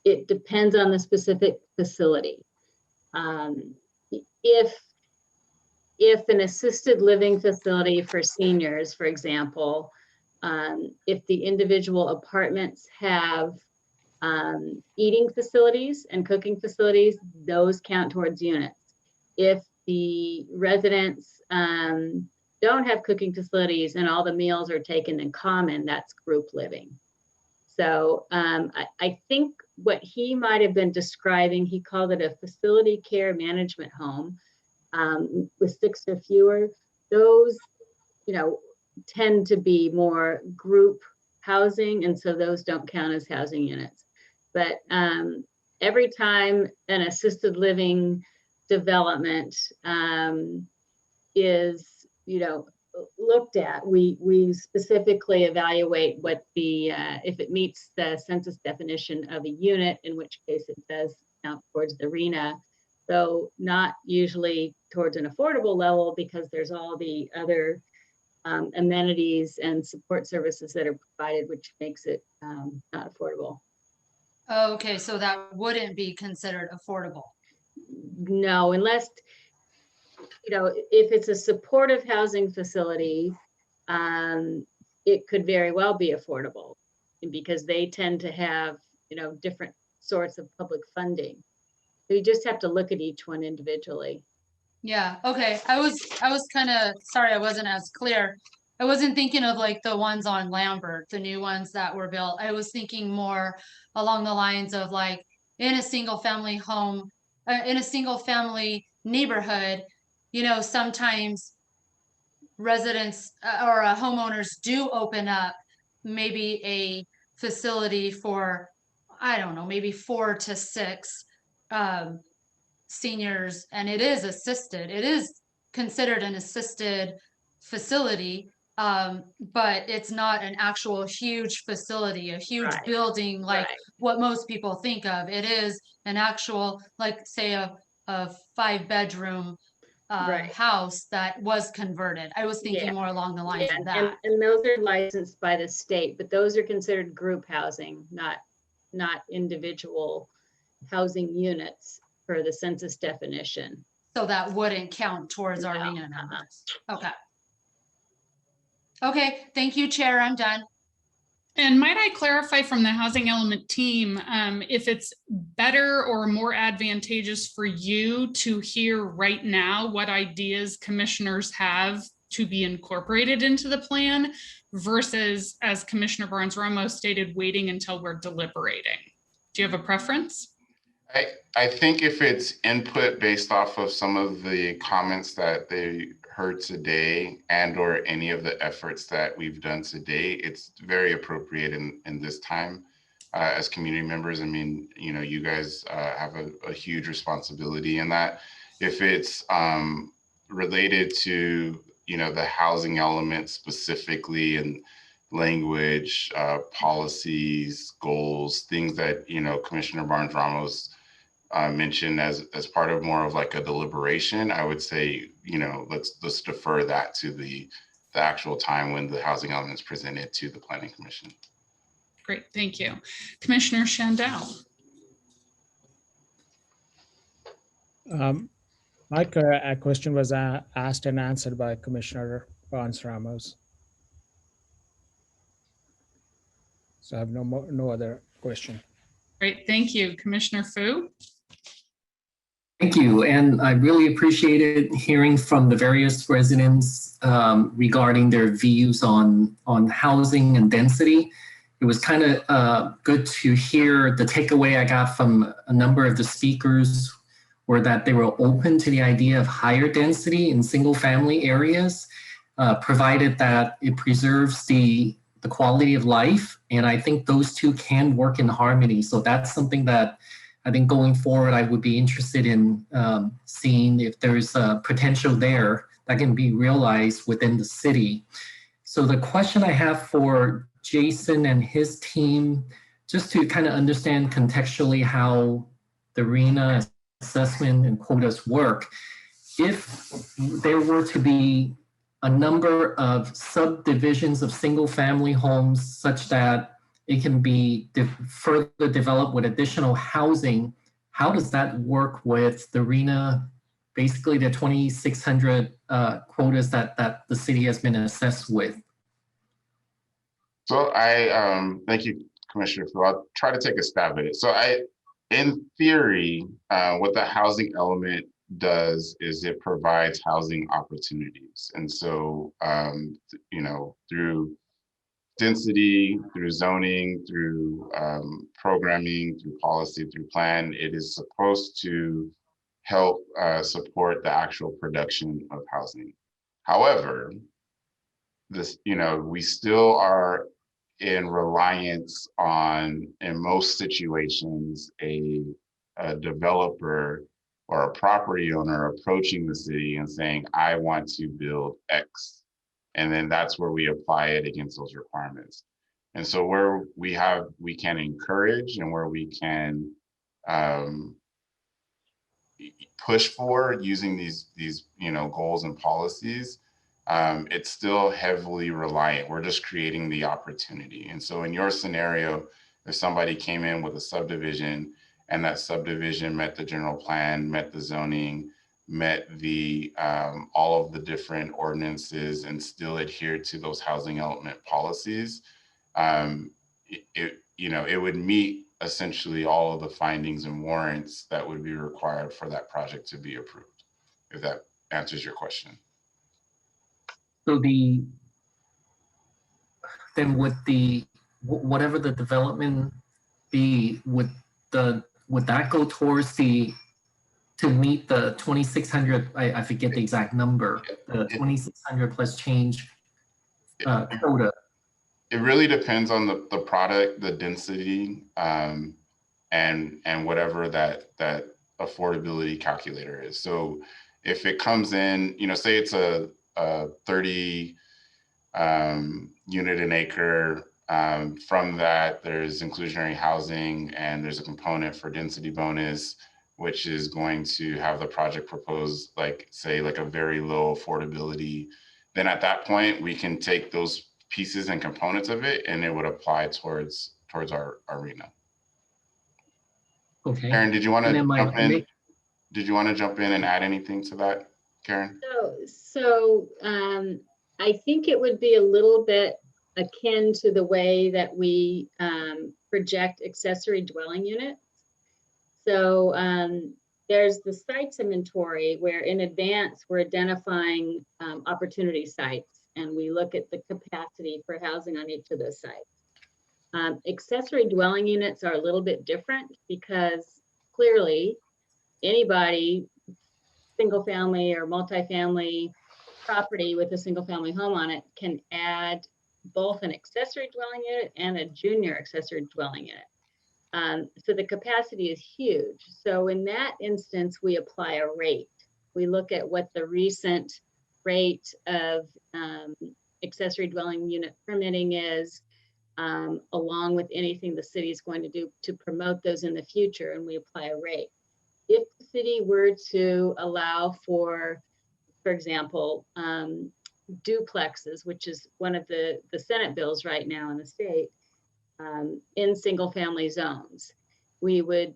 it depends on the specific facility. If an assisted living facility for seniors, for example, if the individual apartments have eating facilities and cooking facilities, those count towards units. If the residents don't have cooking facilities and all the meals are taken in common, that's group living. So I think what he might have been describing, he called it a facility care management home with 6 or fewer. Those, tend to be more group housing, and so those don't count as housing units. But every time an assisted living development is, looked at, we specifically evaluate what the if it meets the census definition of a unit, in which case it does count towards the RHNA. So not usually towards an affordable level, because there's all the other amenities and support services that are provided, which makes it not affordable. Okay, so that wouldn't be considered affordable. No, unless, if it's a supportive housing facility, it could very well be affordable, because they tend to have, different sorts of public funding. So you just have to look at each one individually. Yeah, okay. I was kind of, sorry, I wasn't as clear. I wasn't thinking of like the ones on Lambert, the new ones that were built. I was thinking more along the lines of like in a single family home, in a single family neighborhood, sometimes residents or homeowners do open up maybe a facility for, I don't know, maybe 4 to 6 seniors, and it is assisted. It is considered an assisted facility, but it's not an actual huge facility, a huge building like what most people think of. It is an actual, like say a 5-bedroom house that was converted. I was thinking more along the lines of that. And those are licensed by the state, but those are considered group housing, not individual housing units for the census definition. So that wouldn't count towards our RHNA numbers. Okay. Okay, thank you, Chair. I'm done. And might I clarify from the housing element team, if it's better or more advantageous for you to hear right now what ideas commissioners have to be incorporated into the plan versus, as Commissioner Barnes-Ramos stated, waiting until we're deliberating? Do you have a preference? I think if it's input based off of some of the comments that they heard today and or any of the efforts that we've done today, it's very appropriate in this time as community members. I mean, you guys have a huge responsibility in that. If it's related to, the housing element specifically and language, policies, goals, things that, Commissioner Barnes Ramos mentioned as part of more of like a deliberation, I would say, let's defer that to the actual time when the housing element is presented to the Planning Commission. Great, thank you. Commissioner Shandell. My question was asked and answered by Commissioner Barnes Ramos. So I have no other question. Great, thank you. Commissioner Fu. Thank you, and I really appreciated hearing from the various residents regarding their views on housing and density. It was kind of good to hear the takeaway I got from a number of the speakers were that they were open to the idea of higher density in single family areas, provided that it preserves the quality of life. And I think those two can work in harmony. So that's something that I think going forward, I would be interested in seeing if there's a potential there that can be realized within the city. So the question I have for Jason and his team, just to kind of understand contextually how the RENA assessment and quotas work, if there were to be a number of subdivisions of single family homes such that it can be further developed with additional housing, how does that work with the RENA, basically the 2,600 quotas that the city has been assessed with? So thank you, Commissioner Fu. I'll try to take a stab at it. So in theory, what the housing element does is it provides housing opportunities. And so, through density, through zoning, through programming, through policy, through plan, it is supposed to help support the actual production of housing. However, we still are in reliance on, in most situations, a developer or a property owner approaching the city and saying, I want to build X. And then that's where we apply it against those requirements. And so where we can encourage and where we can push for using these goals and policies, it's still heavily reliant. We're just creating the opportunity. And so in your scenario, if somebody came in with a subdivision and that subdivision met the general plan, met the zoning, met the all of the different ordinances and still adhered to those housing element policies, it would meet essentially all of the findings and warrants that would be required for that project to be approved, if that answers your question. So whatever the development be, would that go towards to meet the 2,600, I forget the exact number, the 2,600 plus change quota? It really depends on the product, the density, and whatever that affordability calculator is. So if it comes in, say it's a 30 unit an acre, from that there's inclusionary housing and there's a component for density bonus, which is going to have the project proposed like a very low affordability. Then at that point, we can take those pieces and components of it and it would apply towards our RENA. Okay. Karen, did you want to jump in? Did you want to jump in and add anything to that, Karen? So I think it would be a little bit akin to the way that we project accessory dwelling units. So there's the sites inventory where in advance we're identifying opportunity sites and we look at the capacity for housing on each of those sites. Accessory dwelling units are a little bit different because clearly anybody, single family or multifamily property with a single family home on it can add both an accessory dwelling unit and a junior accessory dwelling unit. So the capacity is huge. So in that instance, we apply a rate We look at what the recent rate of accessory dwelling unit permitting is, along with anything the city is going to do to promote those in the future, and we apply a rate. If the city were to allow for example, duplexes, which is one of the Senate bills right now in the state, in single family zones, we would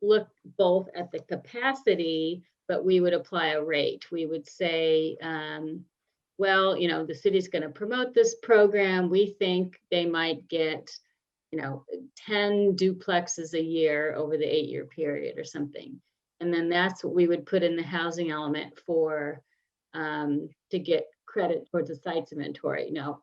look both at the capacity, but we would apply a rate. We would say, well, you know, the city's going to promote this program. We think they might get, you know, 10 duplexes a year over the 8-year period or something. And then that's what we would put in the housing element for to get credit towards the sites inventory. Now,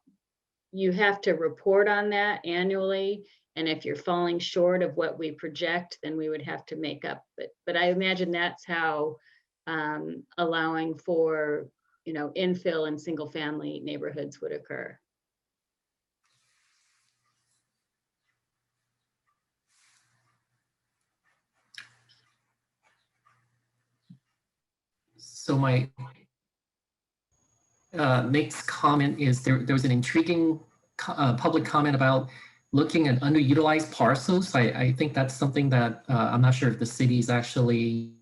you have to report on that annually. And if you're falling short of what we project, then we would have to make up. But I imagine that's how allowing for, you know, infill in single family neighborhoods would occur. So my next comment is there was an intriguing public comment about looking at underutilized parcels. I think that's something that I'm not sure if the city is actually,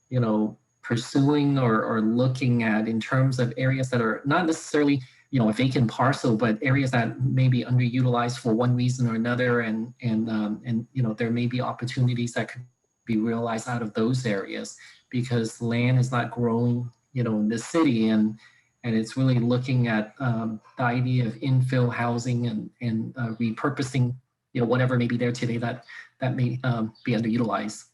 you know, pursuing or looking at in terms of areas that are not necessarily, you know, a vacant parcel, but areas that may be underutilized for one reason or another, and you know, there may be opportunities that could be realized out of those areas because land is not growing, you know, in the city, and it's really looking at the idea of infill housing and repurposing, you know, whatever may be there today that may be underutilized.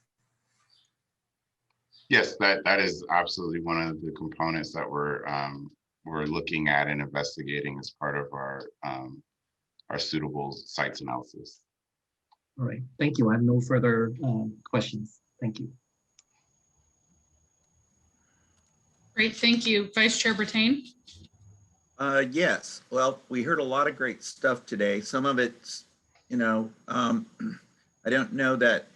Yes, that is absolutely one of the components that we're looking at and investigating as part of our suitable sites analysis. All right, thank you. I have no further questions. Thank you. Great, thank you. Vice Chair Bertain. Yes, well, we heard a lot of great stuff today. Some of it's, you know, I don't know that,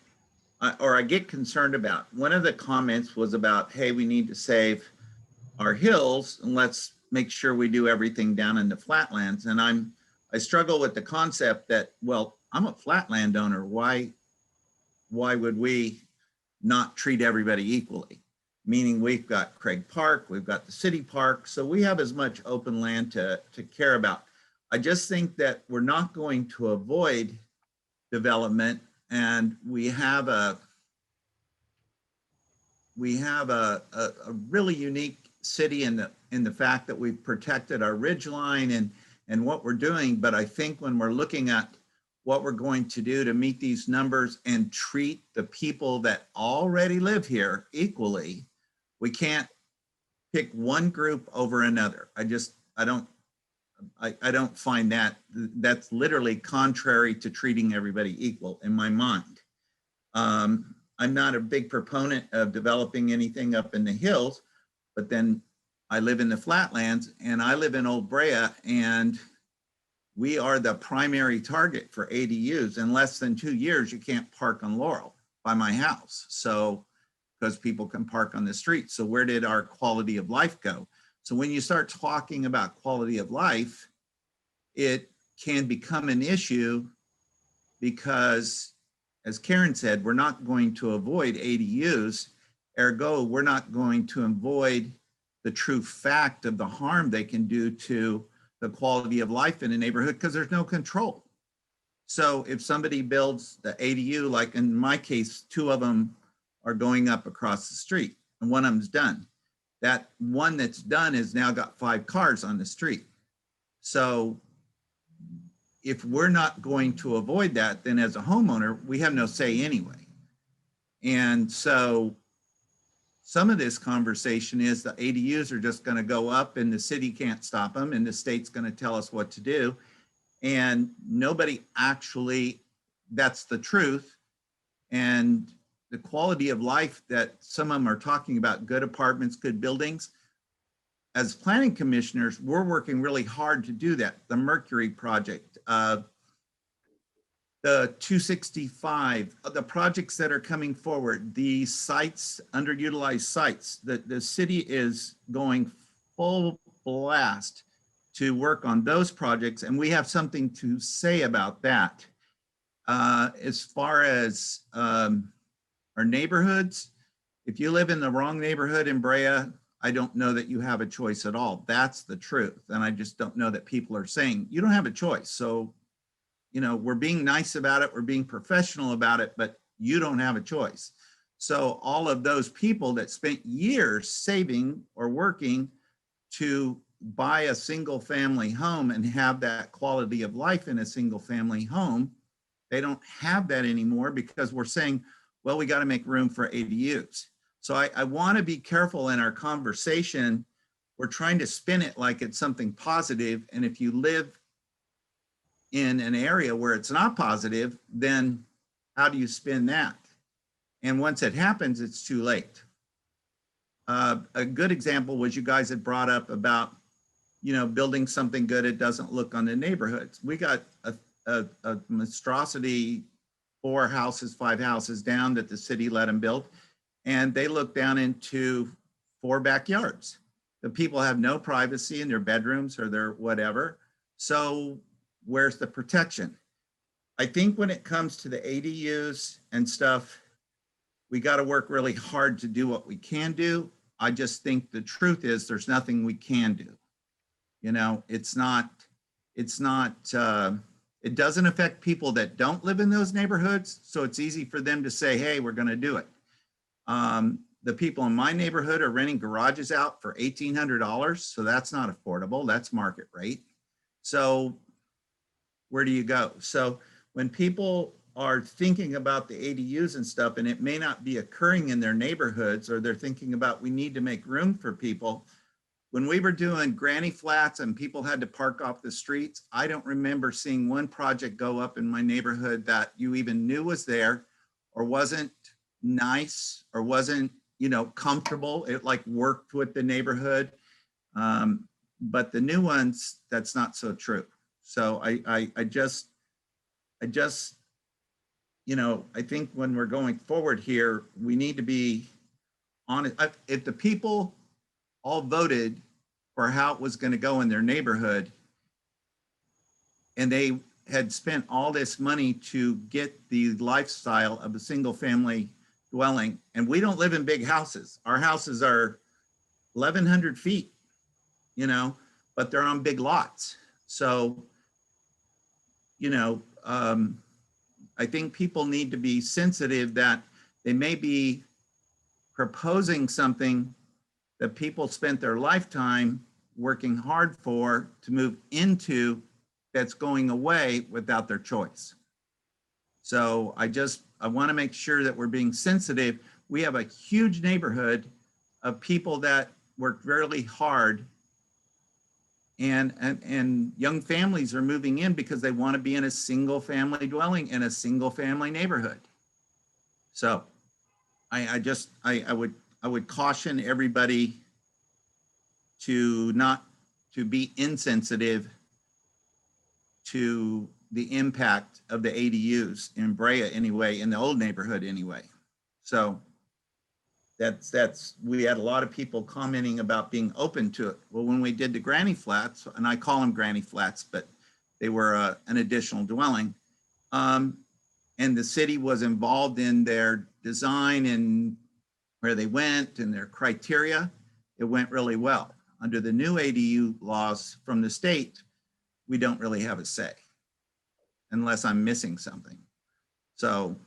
I get concerned about. One of the comments was about, hey, we need to save our hills and let's make sure we do everything down in the flatlands. And I struggle with the concept that, well, I'm a flat landowner. Why would we not treat everybody equally? Meaning we've got Craig Park, we've got the city park, so we have as much open land to care about. I just think that we're not going to avoid development, and we have a really unique city in the fact that we've protected our ridgeline and what we're doing. But I think when we're looking at what we're going to do to meet these numbers and treat the people that already live here equally, we can't pick one group over another. I don't find that's literally contrary to treating everybody equal in my mind. I'm not a big proponent of developing anything up in the hills, but then I live in the flatlands and I live in Old Brea, and we are the primary target for ADUs. In less than 2 years, you can't park on Laurel by my house. So, because people can park on the street. So where did our quality of life go? So when you start talking about quality of life, it can become an issue because, as Karen said, we're not going to avoid ADUs. Ergo, we're not going to avoid the true fact of the harm they can do to the quality of life in a neighborhood because there's no control. So if somebody builds the ADU, like in my case, 2 of them are going up across the street and one of them's done. That one that's done has now got 5 cars on the street. So if we're not going to avoid that, then as a homeowner, we have no say anyway. And so some of this conversation is the ADUs are just going to go up and the city can't stop them and the state's going to tell us what to do. And nobody actually, that's the truth. And the quality of life that some of them are talking about, good apartments, good buildings, as planning commissioners, we're working really hard to do that. The Mercury project, the 265, the projects that are coming forward, the sites, underutilized sites, the city is going full blast to work on those projects, and we have something to say about that. As far as our neighborhoods, if you live in the wrong neighborhood in Brea, I don't know that you have a choice at all. That's the truth. And I just don't know that people are saying, you don't have a choice. So, you know, we're being nice about it, we're being professional about it, but you don't have a choice. So all of those people that spent years saving or working to buy a single family home and have that quality of life in a single family home, they don't have that anymore because we're saying, well, we got to make room for ADUs. So I want to be careful in our conversation. We're trying to spin it like it's something positive. And if you live in an area where it's not positive, then how do you spin that? And once it happens, it's too late. A good example was you guys had brought up about, you know, building something good, it doesn't look on the neighborhoods. We got a monstrosity 5 houses down that the city let them build. And they look down into 4 backyards. The people have no privacy in their bedrooms or their whatever. So where's the protection? I think when it comes to the ADUs and stuff, we got to work really hard to do what we can do. I just think the truth is there's nothing we can do. You know, it doesn't affect people that don't live in those neighborhoods. So it's easy for them to say, hey, we're going to do it. The people in my neighborhood are renting garages out for $1,800. So that's not affordable. That's market rate. So where do you go? So when people are thinking about the ADUs and stuff, and it may not be occurring in their neighborhoods, or they're thinking about we need to make room for people. When we were doing granny flats and people had to park off the streets, I don't remember seeing one project go up in my neighborhood that you even knew was there or wasn't nice or wasn't, you know, comfortable. It like worked with the neighborhood. But the new ones, that's not so true. So I just, you know, I think when we're going forward here, we need to be honest. If the people all voted for how it was going to go in their neighborhood, and they had spent all this money to get the lifestyle of a single family dwelling, and we don't live in big houses. Our houses are 1,100 feet, you know, but they're on big lots. So, you know, I think people need to be sensitive that they may be proposing something that people spent their lifetime working hard for to move into that's going away without their choice. So I want to make sure that we're being sensitive. We have a huge neighborhood of people that work really hard, and young families are moving in because they want to be in a single family dwelling in a single family neighborhood. So I would caution everybody to not to be insensitive to the impact of the ADUs in Brea anyway, in the old neighborhood anyway. So we had a lot of people commenting about being open to it. Well, when we did the granny flats, and I call them granny flats, but they were an additional dwelling, and the city was involved in their design and where they went and their criteria, it went really well. Under the new ADU laws from the state, we don't really have a say unless I'm missing something. So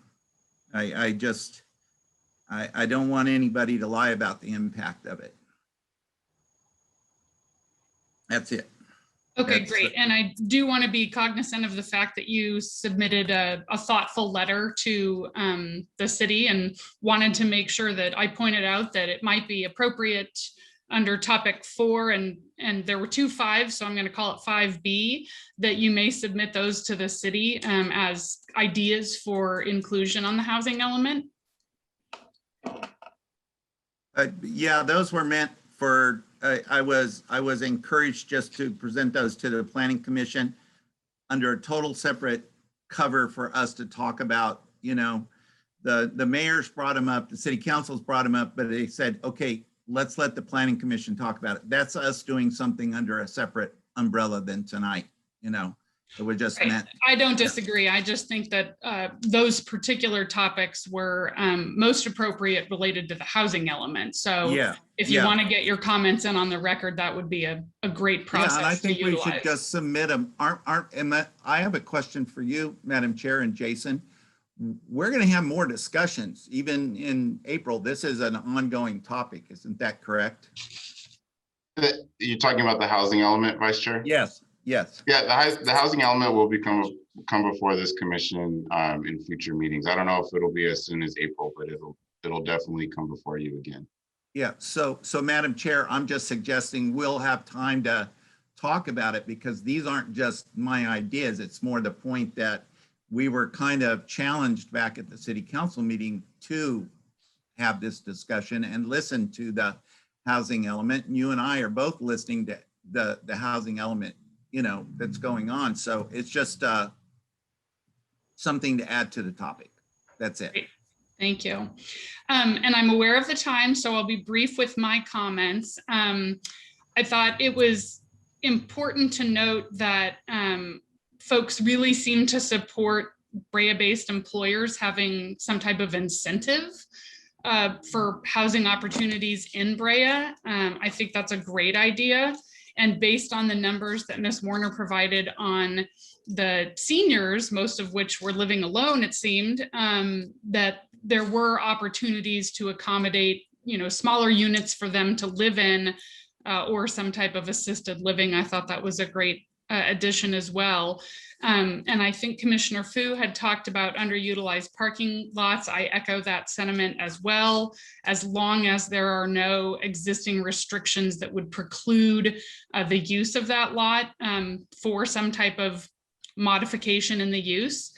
I don't want anybody to lie about the impact of it. That's it. Okay, great. And I do want to be cognizant of the fact that you submitted a thoughtful letter to the city and wanted to make sure that I pointed out that it might be appropriate under topic 4, and there were 2 5s, so I'm going to call it 5B, that you may submit those to the city as ideas for inclusion on the housing element. Yeah, those were meant for, I was encouraged just to present those to the Planning Commission under a total separate cover for us to talk about, you know, the mayor's brought them up, the city council's brought them up, but they said, okay, let's let the planning commission talk about it. That's us doing something under a separate umbrella than tonight, you know. It was just meant. I don't disagree. I just think that those particular topics were most appropriate related to the housing element. So Yeah, if you want to get your comments in on the record, that would be a great process. Yeah, and I think to we utilize. should just submit them. I have a question for you, Madam Chair and Jason. We're going to have more discussions even in April. This is an ongoing topic, isn't that correct? You're talking about the housing element, Vice Chair? Yes. Yes. Yeah, the housing element will come before this commission in future meetings. I don't know if it'll be as soon as April, but it'll definitely come before you again. Yeah. So Madam Chair, I'm just suggesting we'll have time to talk about it because these aren't just my ideas. It's more the point that we were kind of challenged back at the city council meeting to have this discussion and listen to the housing element. And you and I are both listening to the housing element, you know, that's going on. So it's just something to add to the topic. That's it. Great. Thank you. And I'm aware of the time, so I'll be brief with my comments. I thought it was important to note that folks really seem to support Brea-based employers having some type of incentive for housing opportunities in Brea. I think that's a great idea. And based on the numbers that Ms. Warner provided on the seniors, most of which were living alone, it seemed that there were opportunities to accommodate, you know, smaller units for them to live in or some type of assisted living. I thought that was a great addition as well. And I think Commissioner Fu had talked about underutilized parking lots. I echo that sentiment as well, as long as there are no existing restrictions that would preclude the use of that lot for some type of modification in the use.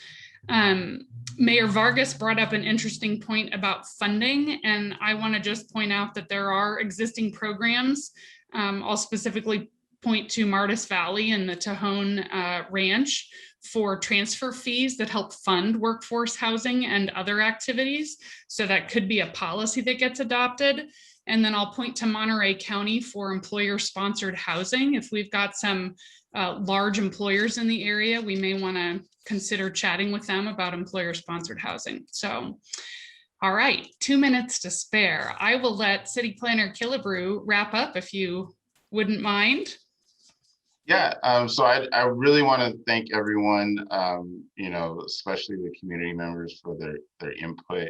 Mayor Vargas brought up an interesting point about funding, and I want to just point out that there are existing programs. I'll specifically point to Martis Valley and the Tejon Ranch for transfer fees that help fund workforce housing and other activities. So that could be a policy that gets adopted. And then I'll point to Monterey County for employer-sponsored housing. If we've got some large employers in the area, we may want to consider chatting with them about employer-sponsored housing. So, all right, 2 minutes to spare. I will let City Planner Killebrew wrap up if you wouldn't mind. Yeah, so I really want to thank everyone, you know, especially the community members for their input.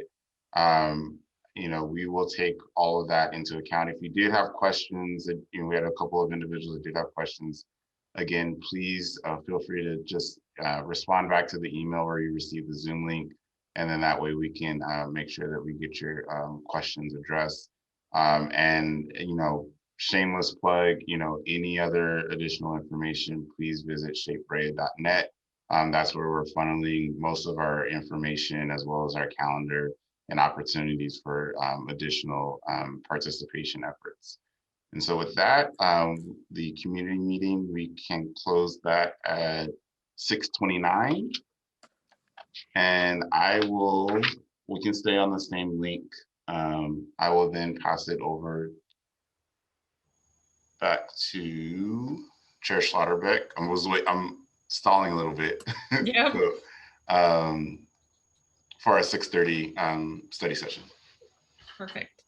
You know, we will take all of that into account. If you did have questions, you know, we had a couple of individuals that did have questions. Again, please feel free to just respond back to the email where you received the Zoom link. And then that way we can make sure that we get your questions addressed. And, you know, shameless plug, you know, any other additional information, please visit shapebrea.net. That's where we're funneling most of our information as well as our calendar and opportunities for additional participation efforts. And so with that, the community meeting, we can close that at 6:29. And we can stay on the same link. I will then pass it over back to Chair Schlotterbeck. I'm stalling a little bit. Yep. So, for our 6:30 study session. Perfect.